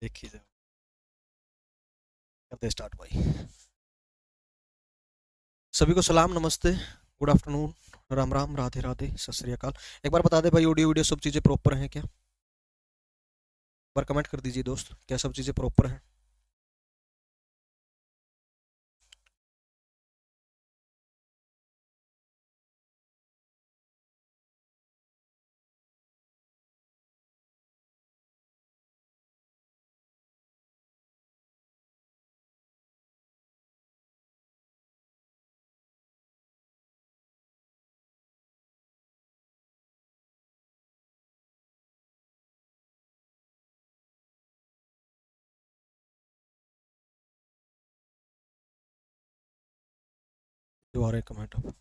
देखिए जरा, करते स्टार्ट भाई। सभी को सलाम, नमस्ते, गुड आफ्टरनून, राम राम, राधे राधे, सत श्री अकाल। एक बार बता दे भाई, ऑडियो वीडियो सब चीज़ें प्रॉपर हैं क्या? एक बार कमेंट कर दीजिए दोस्त, क्या सब चीज़ें प्रॉपर हैं? जो आ रहे कमेंट अब।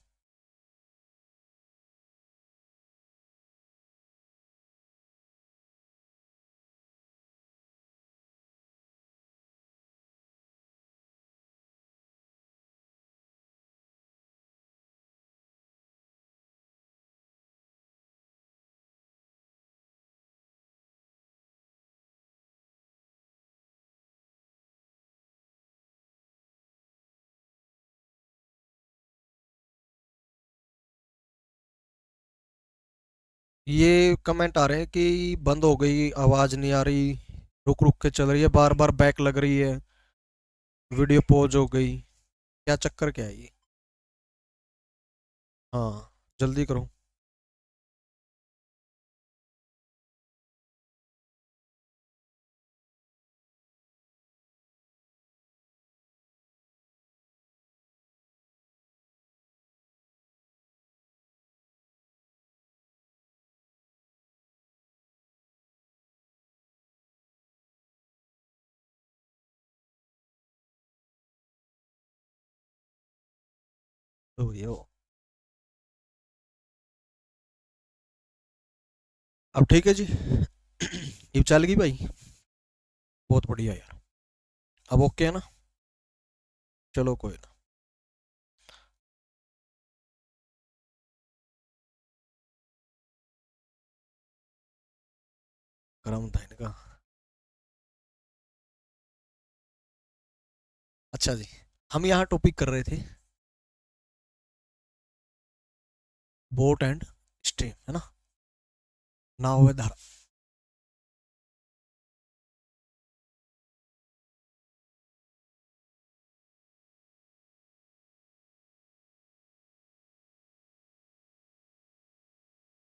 ये कमेंट आ रहे हैं कि बंद हो गई, आवाज़ नहीं आ रही, रुक रुक के चल रही है, बार बार बैक लग रही है, वीडियो पॉज हो गई। क्या चक्कर क्या है ये? हाँ, जल्दी करो। तो ये हो। अब ठीक है जी। ये चल गई भाई। बहुत बढ़िया यार। अब ओके है ना? चलो कोई ना। गर्म था इनका। अच्छा जी, हम यहाँ टॉपिक कर रहे थे बोट एंड स्ट्रीम, है ना? नाव है धारा।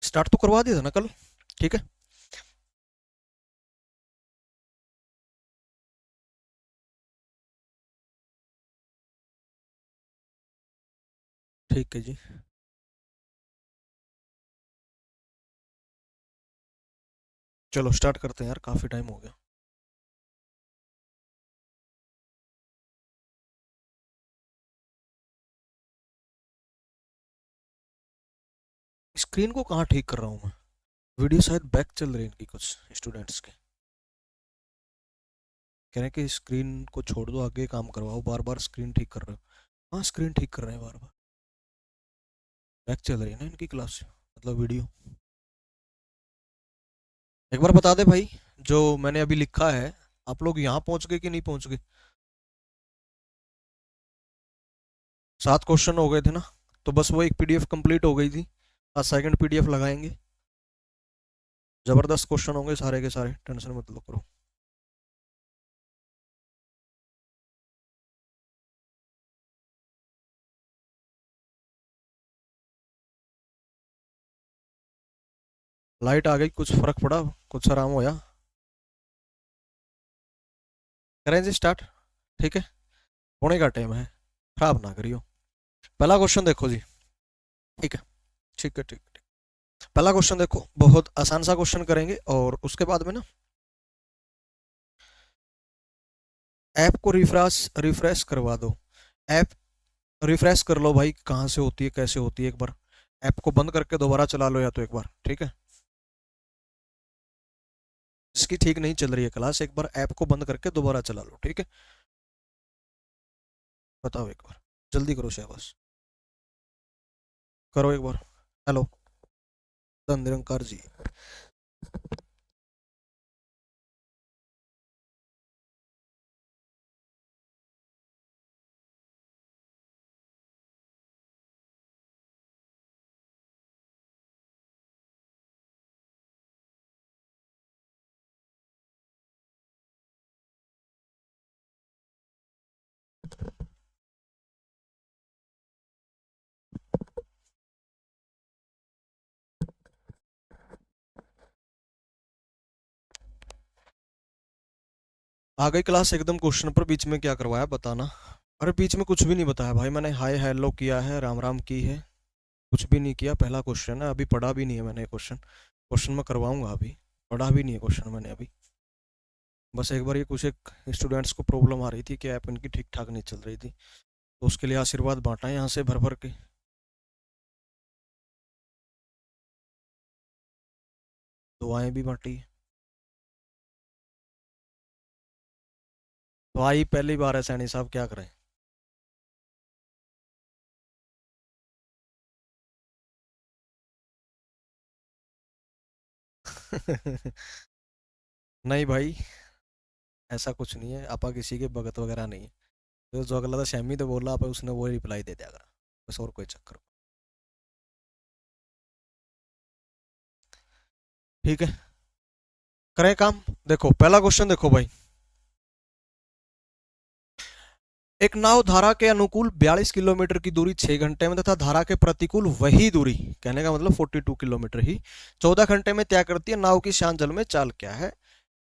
स्टार्ट तो करवा दिया था ना कल? ठीक है। ठीक है जी। चलो स्टार्ट करते हैं यार, काफी टाइम हो गया। स्क्रीन को कहाँ ठीक कर रहा हूँ मैं? वीडियो शायद बैक चल रही है इनकी, कुछ स्टूडेंट्स के कह रहे हैं कि स्क्रीन को छोड़ दो, आगे काम करवाओ, बार बार स्क्रीन ठीक कर रहे हो। हाँ, स्क्रीन ठीक कर रहे हैं बार बार। बैक चल रही है ना इनकी क्लास, मतलब वीडियो। एक बार बता दे भाई, जो मैंने अभी लिखा है, आप लोग यहाँ पहुंच गए कि नहीं पहुंच गए? 7 क्वेश्चन हो गए थे ना? तो बस वो एक पीडीएफ कंप्लीट हो गई थी। आज सेकंड पीडीएफ लगाएंगे। जबरदस्त क्वेश्चन होंगे सारे के सारे, टेंशन मत लो करो। लाइट आ गई, कुछ फर्क पड़ा? कुछ आराम होया? करें जी स्टार्ट। ठीक है, होने का टाइम है, खराब ना करियो। पहला क्वेश्चन देखो जी। ठीक है, ठीक है, ठीक है, ठीक। पहला क्वेश्चन देखो, बहुत आसान सा क्वेश्चन करेंगे और उसके बाद में ना ऐप को रिफ्रेश रिफ्रेश करवा दो। ऐप रिफ्रेश कर लो भाई, कहाँ से होती है, कैसे होती है, एक बार ऐप को बंद करके दोबारा चला लो, या तो एक बार, ठीक है? जिसकी ठीक नहीं चल रही है क्लास, एक बार ऐप को बंद करके दोबारा चला लो, ठीक है? बताओ एक बार, जल्दी करो शाबाश। करो एक बार। हेलो, धन निरंकार जी। आ गई क्लास एकदम क्वेश्चन पर, बीच में क्या करवाया बताना। अरे बीच में कुछ भी नहीं बताया भाई, मैंने हाय हेलो किया है, राम राम की है, कुछ भी नहीं किया। पहला क्वेश्चन है, अभी पढ़ा भी नहीं है मैंने क्वेश्चन। क्वेश्चन मैं करवाऊंगा, अभी पढ़ा भी नहीं है क्वेश्चन मैंने अभी। बस एक बार ये कुछ एक स्टूडेंट्स को प्रॉब्लम आ रही थी कि ऐप इनकी ठीक ठाक नहीं चल रही थी, तो उसके लिए आशीर्वाद बांटा है यहाँ से भर भर के। दुआएं भी बांटी। तो आई पहली बार है सैनी साहब, क्या करें। नहीं भाई, ऐसा कुछ नहीं है, आपा किसी के भगत वगैरह नहीं है। तो जो अगला था शैमी तो बोला, आप उसने वो रिप्लाई दे दिया करा, बस और कोई चक्कर। ठीक है, करें काम। देखो पहला क्वेश्चन देखो भाई, एक नाव धारा के अनुकूल 42 किलोमीटर की दूरी 6 घंटे में तथा धारा के प्रतिकूल वही दूरी, कहने का मतलब 42 किलोमीटर ही 14 घंटे में तय करती है। नाव की शांत जल में चाल क्या है?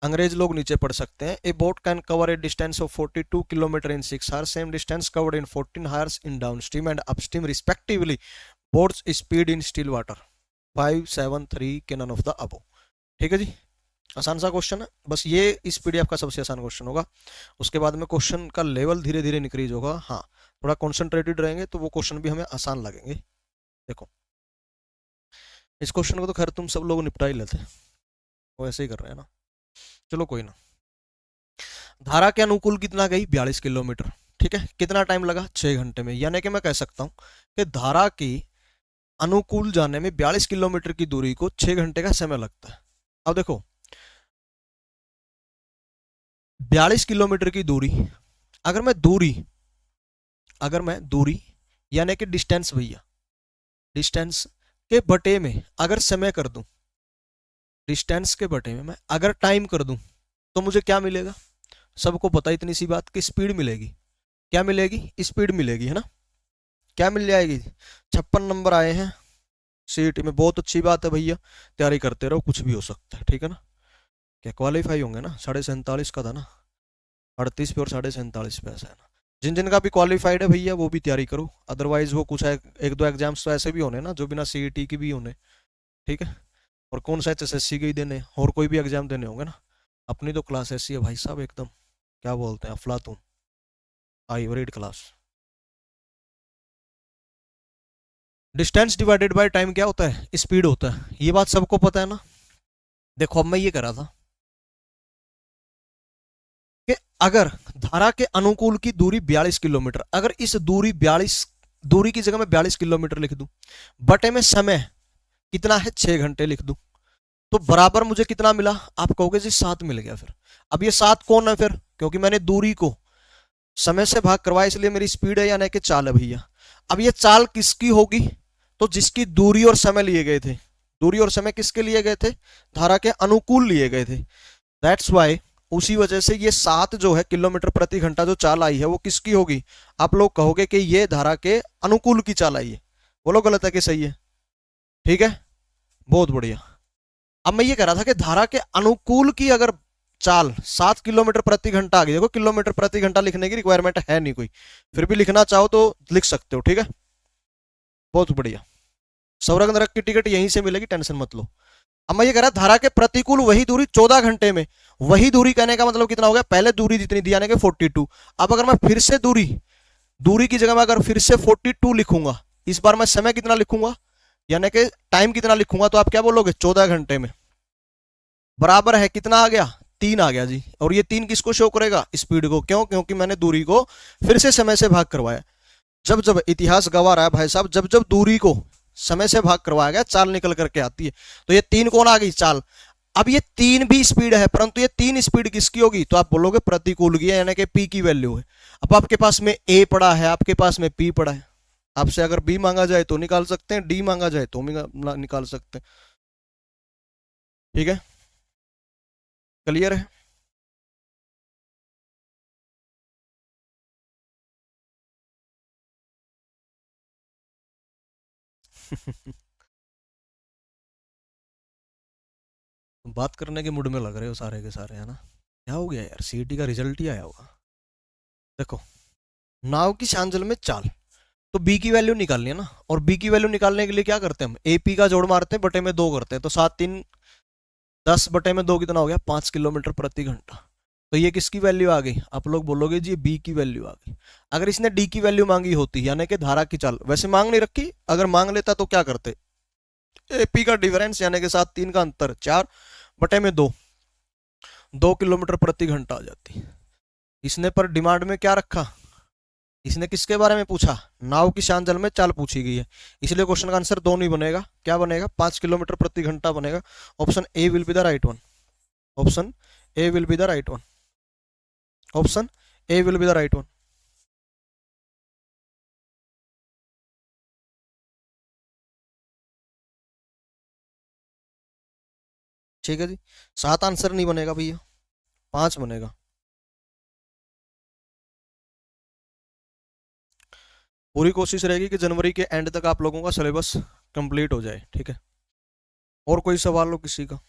अंग्रेज लोग नीचे पढ़ सकते हैं। ए boat can cover A distance of 42 kilometre in 6 hours, same distance covered in 14 hours in down stream and upstream respectively. Boats speed in still water 573 के नन ऑफ द अबो। ठीक है जी, आसान सा क्वेश्चन है, बस ये इस पीडीएफ का सबसे आसान क्वेश्चन होगा। उसके बाद में क्वेश्चन का लेवल धीरे धीरे इंक्रीज होगा। हाँ, थोड़ा कॉन्सेंट्रेटेड रहेंगे तो वो क्वेश्चन भी हमें आसान लगेंगे। देखो, इस क्वेश्चन को तो खैर तुम सब लोग निपटा ही लेते हैं, वो ऐसे ही कर रहे हैं ना। चलो कोई ना। धारा के अनुकूल कितना गई? 42 किलोमीटर। ठीक है, कितना टाइम लगा? 6 घंटे में। यानी कि मैं कह सकता हूं कि धारा की अनुकूल जाने में 42 किलोमीटर की दूरी को 6 घंटे का समय लगता है। अब देखो, 42 किलोमीटर की दूरी, अगर मैं दूरी अगर मैं दूरी यानी कि डिस्टेंस भैया, डिस्टेंस के बटे में अगर समय कर दूं, डिस्टेंस के बटे में मैं अगर टाइम कर दूं, तो मुझे क्या मिलेगा? सबको पता है इतनी सी बात कि स्पीड मिलेगी। क्या मिलेगी? स्पीड मिलेगी, है ना। क्या मिल जाएगी? 56 नंबर आए हैं सीट में, बहुत अच्छी बात है भैया, तैयारी करते रहो, कुछ भी हो सकता है। ठीक है ना, क्या क्वालिफाई होंगे ना? 47.5 का था ना, 38 पे और 47.5 पे ऐसा है ना। जिन जिन का भी क्वालिफाइड है भैया वो भी तैयारी करो, अदरवाइज वो कुछ एक दो एग्जाम्स तो ऐसे भी होने ना जो बिना सीईटी की भी होने। ठीक है, और कौन सा एचएसएससी के ही देने, और कोई भी एग्जाम देने होंगे ना। अपनी तो क्लास ऐसी है भाई साहब, एकदम क्या बोलते हैं, अफलातून, hybrid class. Distance divided by time क्या होता है? स्पीड होता है, ये बात सबको पता है ना। देखो अब मैं ये कह रहा था कि अगर धारा के अनुकूल की दूरी 42 किलोमीटर, अगर इस दूरी की जगह मैं 42 किलोमीटर लिख दूं, बटे में समय कितना है? 6 घंटे लिख दूं, तो बराबर मुझे कितना मिला? आप कहोगे जी 7 मिल गया। फिर अब ये 7 कौन है? फिर क्योंकि मैंने दूरी को समय से भाग करवाया, इसलिए मेरी स्पीड है, यानी कि चाल है भैया। अब ये चाल किसकी होगी? तो जिसकी दूरी और समय लिए गए थे। दूरी और समय किसके लिए गए थे? धारा के अनुकूल लिए गए थे। दैट्स वाई, उसी वजह से ये 7 जो है किलोमीटर प्रति घंटा जो चाल आई है वो किसकी होगी? आप लोग कहोगे कि ये धारा के अनुकूल की चाल आई है। बोलो गलत है कि सही है? ठीक है, बहुत बढ़िया। अब मैं ये कह रहा था कि धारा के अनुकूल की अगर चाल 7 किलोमीटर प्रति घंटा आ गई, देखो किलोमीटर प्रति घंटा लिखने की रिक्वायरमेंट है नहीं कोई, फिर भी लिखना चाहो तो लिख सकते हो। ठीक है, बहुत बढ़िया। सौरभ नरक की टिकट यहीं से मिलेगी, टेंशन मत लो। अब मैं ये कह रहा धारा के प्रतिकूल वही दूरी 14 घंटे में, वही दूरी कहने का मतलब कितना हो गया? पहले दूरी जितनी दी, यानी कि 42। अब अगर मैं फिर से दूरी दूरी की जगह में अगर फिर से 42 लिखूंगा, इस बार मैं समय कितना लिखूंगा, यानी कि टाइम कितना लिखूंगा, तो आप क्या बोलोगे? 14 घंटे में। बराबर है कितना आ गया? 3 आ गया जी। और ये 3 किसको शो करेगा? स्पीड को। क्यों? क्योंकि मैंने दूरी को फिर से समय से भाग करवाया। जब जब इतिहास गवा रहा है भाई साहब, जब जब दूरी को समय से भाग करवाया गया, चाल निकल करके आती है। तो ये 3 कौन आ गई? चाल। अब ये 3 भी स्पीड है, परंतु ये 3 स्पीड किसकी होगी? तो आप बोलोगे प्रतिकूल की है, यानी कि पी की वैल्यू है। अब आपके पास में ए पड़ा है, आपके पास में पी पड़ा है। आपसे अगर बी मांगा जाए तो निकाल सकते हैं, डी मांगा जाए तो निकाल सकते हैं। ठीक है, क्लियर है? बात करने के मूड में लग रहे हो सारे के सारे, है ना। क्या हो गया यार, सीईटी का रिजल्ट ही आया होगा। देखो, नाव की शांत जल में चाल, तो बी की वैल्यू निकालनी है ना, और बी की वैल्यू निकालने के लिए क्या करते हैं हम, एपी का जोड़ मारते हैं, बटे में 2 करते हैं, तो 7 3 10 बटे में 2 कितना हो गया, 5 किलोमीटर प्रति घंटा। तो ये किसकी वैल्यू आ गई, आप लोग बोलोगे जी बी की वैल्यू आ गई। अगर इसने डी की वैल्यू मांगी होती, यानी कि धारा की चाल, वैसे मांग नहीं रखी, अगर मांग लेता तो क्या करते, एपी का डिफरेंस यानी कि 7 3 का अंतर 4 बटे में 2 किलोमीटर प्रति घंटा आ जाती। इसने पर डिमांड में क्या रखा, इसने किसके बारे में पूछा, नाव की शांत जल में चाल पूछी गई है, इसलिए क्वेश्चन का आंसर 2 नहीं बनेगा, क्या बनेगा, 5 किलोमीटर प्रति घंटा बनेगा। Option A will be the right one, option A will be the right one, option A will be the right one. ठीक है जी, 7 आंसर नहीं बनेगा भैया, 5 बनेगा। पूरी कोशिश रहेगी कि जनवरी के एंड तक आप लोगों का सिलेबस कंप्लीट हो जाए, ठीक है। और कोई सवाल हो किसी का?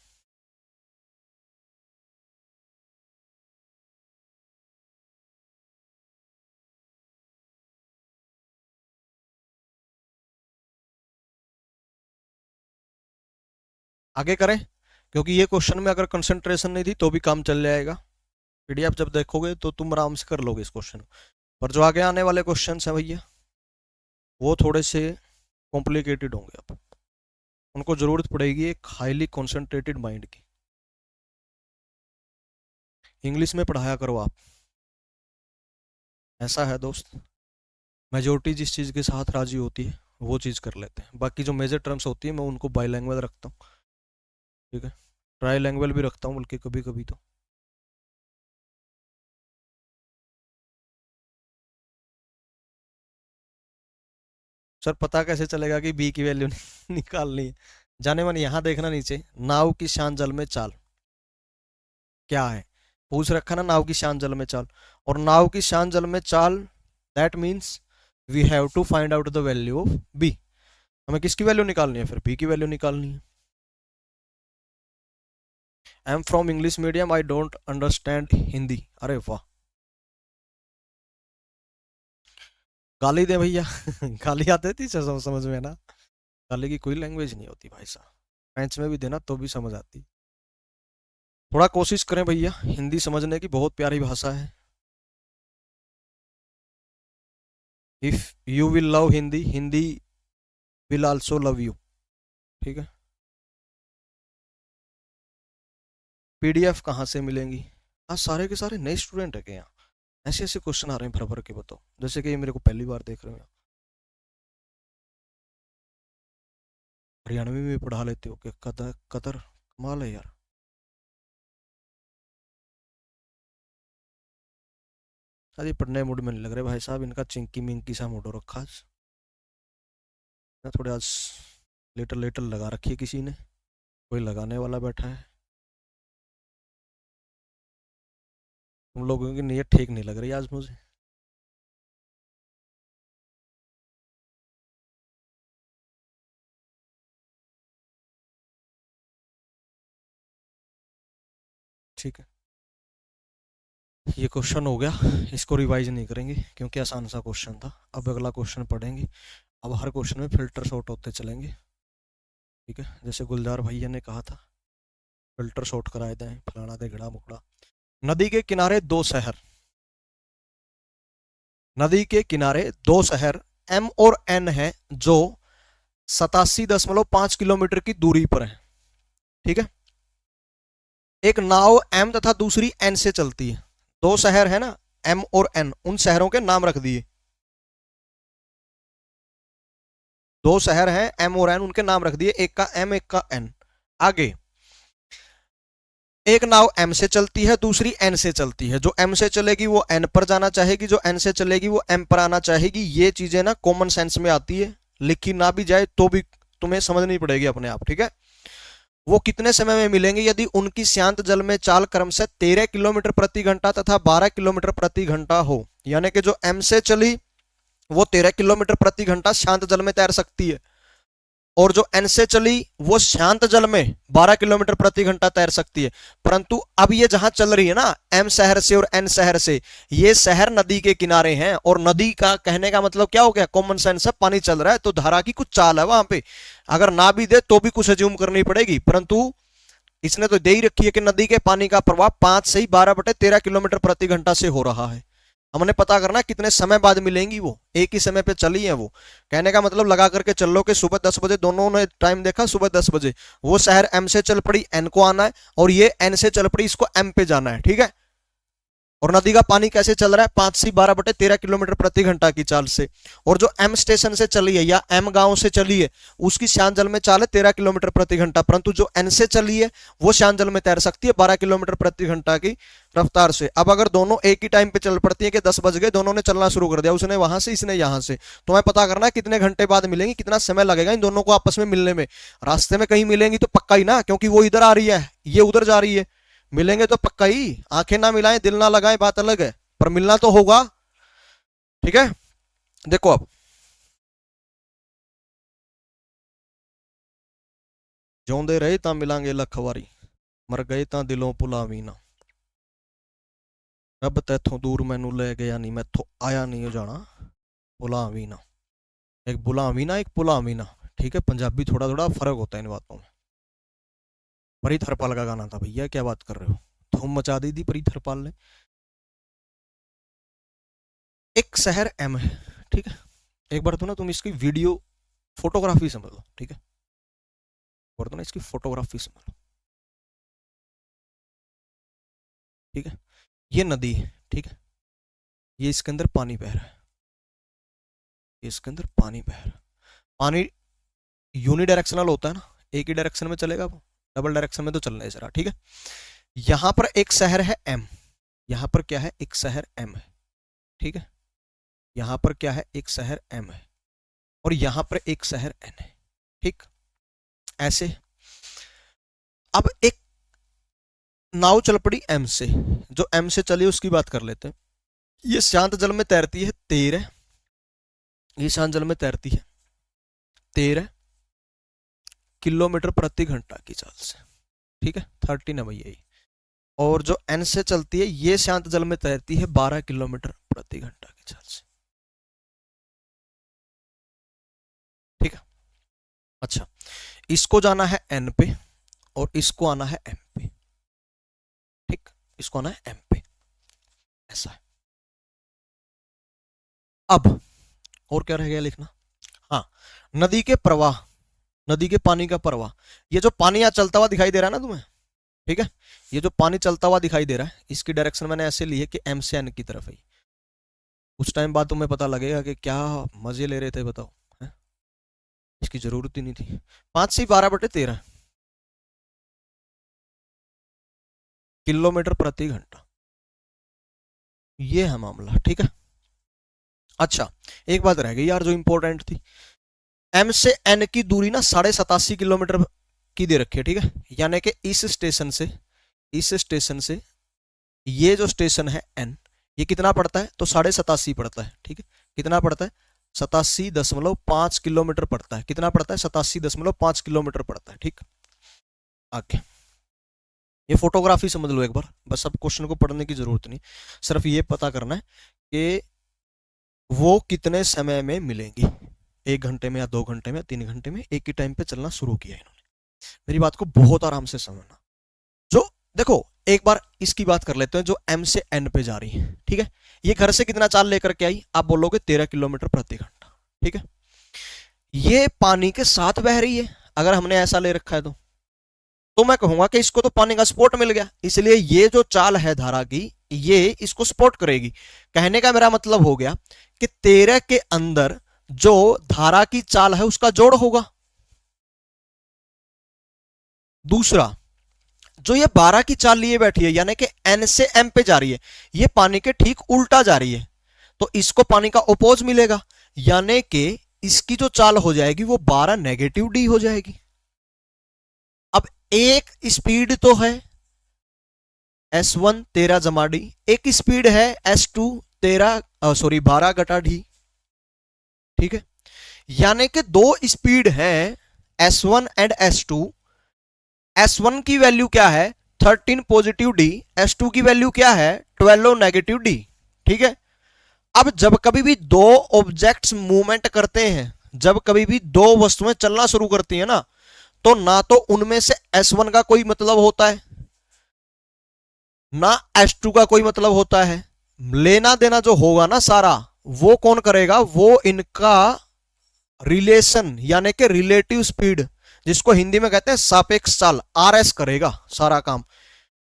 आगे करें, क्योंकि ये क्वेश्चन में अगर कंसंट्रेशन नहीं थी तो भी काम चल जाएगा, पीडीएफ जब देखोगे तो तुम आराम से कर लोगे इस क्वेश्चन, पर जो आगे आने वाले क्वेश्चन हैं भैया वो थोड़े से कॉम्प्लिकेटेड होंगे, अब उनको जरूरत पड़ेगी एक हाईली कॉन्सेंट्रेटेड माइंड की। इंग्लिश में पढ़ाया करो आप, ऐसा है दोस्त, मेजोरिटी जिस चीज़ के साथ राजी होती है वो चीज़ कर लेते हैं, बाकी जो मेजर टर्म्स होती है मैं उनको बाई लैंग्वेज रखता हूँ, ठीक है, ट्राई लैंग्वेज भी रखता हूँ बल्कि कभी कभी तो। सर पता कैसे चलेगा कि बी की वैल्यू निकालनी है, जाने मन यहाँ देखना नीचे, नाव की शांत जल में चाल क्या है, पूछ रखा ना नाव की शांत जल में चाल, और नाव की शांत जल में चाल that means we have to find out the value of B, हमें किसकी वैल्यू निकालनी है, फिर बी की वैल्यू निकालनी है। I am from English medium, I don't understand Hindi, अरे वाह, गाली दे भैया गाली आती थी समझ में ना, गाली की कोई लैंग्वेज नहीं होती भाई साहब, फ्रेंच में भी देना तो भी समझ आती। थोड़ा कोशिश करें भैया हिंदी समझने की, बहुत प्यारी भाषा है। If you will love Hindi, Hindi will also love you, ठीक है। पीडीएफ कहाँ से मिलेंगी, आज सारे के सारे नए स्टूडेंट है क्या यहाँ, ऐसे ऐसे क्वेश्चन आ रहे हैं भर भर के, बताओ, जैसे कि ये मेरे को पहली बार देख रहे हो, हरियाणवी में भी पढ़ा लेते हो क्या, कतर कतर कमाल है यार। आज ये पढ़ने मूड में नहीं लग रहे भाई साहब, इनका चिंकी मिंकी सा मूड हो रखा आज, थोड़े आज लेटर लेटर लगा रखी है किसी ने, कोई लगाने वाला बैठा है, तुम लोगों की नीयत ठीक नहीं लग रही आज मुझे। ठीक है, ये क्वेश्चन हो गया, इसको रिवाइज नहीं करेंगे क्योंकि आसान सा क्वेश्चन था, अब अगला क्वेश्चन पढ़ेंगे। अब हर क्वेश्चन में फिल्टर शॉर्ट होते चलेंगे, ठीक है, जैसे गुलजार भैया ने कहा था फिल्टर शॉर्ट कराए दें, फलाना दे घड़ा मुकड़ा। नदी के किनारे 2 शहर, नदी के किनारे 2 शहर एम और एन है जो 87.5 किलोमीटर की दूरी पर है, ठीक है। एक नाव एम तथा दूसरी एन से चलती है, 2 शहर है ना एम और एन, उन शहरों के नाम रख दिए, 2 शहर हैं एम और एन, उनके नाम रख दिए, एक का एम एक का एन। आगे एक नाव एम से चलती है, दूसरी एन से चलती है, जो एम से चलेगी वो एन पर जाना चाहेगी, जो एन से चलेगी वो एम पर आना चाहेगी। ये चीजें ना कॉमन सेंस में आती है, लिखी ना भी जाए तो भी तुम्हें समझनी पड़ेगी अपने आप, ठीक है। वो कितने समय में मिलेंगे, यदि उनकी शांत जल में चाल क्रम से 13 किलोमीटर प्रति घंटा तथा 12 किलोमीटर प्रति घंटा हो, यानी कि जो एम से चली वो 13 किलोमीटर प्रति घंटा शांत जल में तैर सकती है, और जो एन से चली वो शांत जल में 12 किलोमीटर प्रति घंटा तैर सकती है। परंतु अब ये जहां चल रही है ना, एम शहर से और एन शहर से, ये शहर नदी के किनारे हैं, और नदी का कहने का मतलब क्या हो गया, कॉमन सेंस है, पानी चल रहा है तो धारा की कुछ चाल है वहां पे, अगर ना भी दे तो भी कुछ अज्यूम करनी पड़ेगी। परंतु इसने तो दे ही रखी है कि नदी के पानी का प्रवाह 5 से ही 12/13 किलोमीटर प्रति घंटा से हो रहा है। हमने पता करना कितने समय बाद मिलेंगी, वो एक ही समय पे चली है वो, कहने का मतलब लगा करके चल लो कि सुबह 10 बजे, दोनों ने टाइम देखा सुबह 10 बजे, वो शहर एम से चल पड़ी, एन को आना है, और ये एन से चल पड़ी, इसको एम पे जाना है, ठीक है। और नदी का पानी कैसे चल रहा है, 5 से 12/13 किलोमीटर प्रति घंटा की चाल से। और जो एम स्टेशन से चली है या एम गांव से चली है, उसकी शांत जल में चाल है 13 किलोमीटर प्रति घंटा, परंतु जो एन से चली है वो शांत जल में तैर सकती है 12 किलोमीटर प्रति घंटा की रफ्तार से। अब अगर दोनों एक ही टाइम पे चल पड़ती है कि 10 बज गए, दोनों ने चलना शुरू कर दिया, उसने वहां से इसने यहां से, तो हमें पता करना है कितने घंटे बाद मिलेंगी, कितना समय लगेगा इन दोनों को आपस में मिलने में। रास्ते में कहीं मिलेंगी तो पक्का ही ना, क्योंकि वो इधर आ रही है ये उधर जा रही है, मिलेंगे तो पक्का ही, आंखें ना मिलाएं दिल ना लगाएं बात अलग है, पर मिलना तो होगा, ठीक है। देखो अब जोंदे रहे ता मिलांगे लखवारी, मर गए ता दिलों भुलावी ना, रब तैथों दूर मैनू ले गया नहीं, मैथों आया नहीं हो जाना भुलावी ना। एक भुलावी ना एक भुलावी ना, ठीक है, पंजाबी थोड़ा थोड़ा फर्क होता है इन बातों में। परी थरपाल का गाना था भैया, क्या बात कर रहे हो, धूम मचा दी थी परी थरपाल ने। एक शहर एम है, ठीक है, एक बार तो ना तुम इसकी वीडियो फोटोग्राफी समझ लो, ठीक है, और तो ना इसकी फोटोग्राफी समझ लो, ठीक है। ये नदी है, ठीक है, ये इसके अंदर पानी बह रहा है, ये इसके अंदर पानी बह रहा है। पानी यूनिडायरेक्शनल होता है ना, एक ही डायरेक्शन में चलेगा वो, डबल डायरेक्शन में तो चलना है जरा, ठीक है। यहां पर एक शहर है एम, यहां पर क्या है, एक शहर एम है, ठीक है, यहां पर क्या है, एक शहर एम है, और यहां पर एक शहर एन है, ठीक, ऐसे। अब एक नाव चल पड़ी एम से, जो एम से चली उसकी बात कर लेते हैं। ये शांत जल में तैरती है 13, ये शांत जल में तैरती है 13 किलोमीटर प्रति घंटा की चाल से, ठीक है, 13 है भैया। और जो एन से चलती है ये शांत जल में तैरती है 12 किलोमीटर प्रति घंटा की चाल से, ठीक है। अच्छा, इसको जाना है एन पे और इसको आना है एम पे, ठीक, इसको आना है एम पे, ऐसा है। अब और क्या रह गया लिखना, हाँ, नदी के प्रवाह, नदी के पानी का प्रवाह, ये जो पानी यहां चलता हुआ दिखाई दे रहा है ना तुम्हें, ठीक है, ये जो पानी चलता हुआ दिखाई दे रहा है, इसकी डायरेक्शन मैंने ऐसे ली है कि एम से एन की तरफ है। उस टाइम बाद तुम्हें पता लगेगा कि क्या मजे ले रहे थे बताओ, है? इसकी जरूरत ही नहीं थी। 5 से 12/13 किलोमीटर प्रति घंटा, ये है मामला, ठीक है। अच्छा, एक बात रह गई यार जो इंपॉर्टेंट थी, एम से एन की दूरी ना 87.5 किलोमीटर की दे रखी है, ठीक है, यानी कि इस स्टेशन से ये जो स्टेशन है एन, ये कितना पड़ता है, तो 87.5 पड़ता है, ठीक है, कितना पड़ता है, 87.5 किलोमीटर पड़ता है, कितना पड़ता है, 87.5 किलोमीटर पड़ता है, ठीक। आगे ये फोटोग्राफी समझ लो एक बार, बस अब क्वेश्चन को पढ़ने की जरूरत नहीं, सिर्फ ये पता करना है कि वो कितने समय में मिलेंगी, 1 घंटे में या 2 घंटे में, 3 घंटे में, एक ही टाइम पे चलना शुरू किया इन्होंने। मेरी बात को बहुत आराम से समझना। जो देखो एक बार इसकी बात कर लेते हैं, जो एम से एन पे जा रही है, ठीक है, ये घर से कितना चाल लेकर के आई, आप बोलोगे 13 किलोमीटर प्रति घंटा, ठीक है। ये पानी के साथ बह रही है, अगर हमने ऐसा ले रखा है तो मैं कहूंगा कि इसको तो पानी का सपोर्ट मिल गया, इसलिए ये जो चाल है धारा की ये इसको सपोर्ट करेगी। कहने का मेरा मतलब हो गया कि 13 के अंदर जो धारा की चाल है उसका जोड़ होगा। दूसरा, जो ये 12 की चाल लिए बैठी है यानी कि एन से एम पे जा रही है, ये पानी के ठीक उल्टा जा रही है, तो इसको पानी का ओपोज मिलेगा, यानी कि इसकी जो चाल हो जाएगी वो 12 नेगेटिव डी हो जाएगी। अब एक स्पीड तो है S1 13 जमा डी, एक स्पीड है S2 12 घटा डी, ठीक है, यानी कि 2 स्पीड है S1 एंड S2, S1 की वैल्यू क्या है 13 पॉजिटिव डी, S2 की वैल्यू क्या है 12 नेगेटिव डी। ठीक है, अब जब कभी भी दो ऑब्जेक्ट्स मूवमेंट करते हैं, जब कभी भी दो वस्तुएं चलना शुरू करती है ना तो उनमें से S1 का कोई मतलब होता है ना S2 का कोई मतलब होता है। लेना देना जो होगा ना सारा, वो कौन करेगा, वो इनका रिलेशन यानी कि रिलेटिव स्पीड, जिसको हिंदी में कहते हैं सापेक्ष चाल, RS करेगा सारा काम।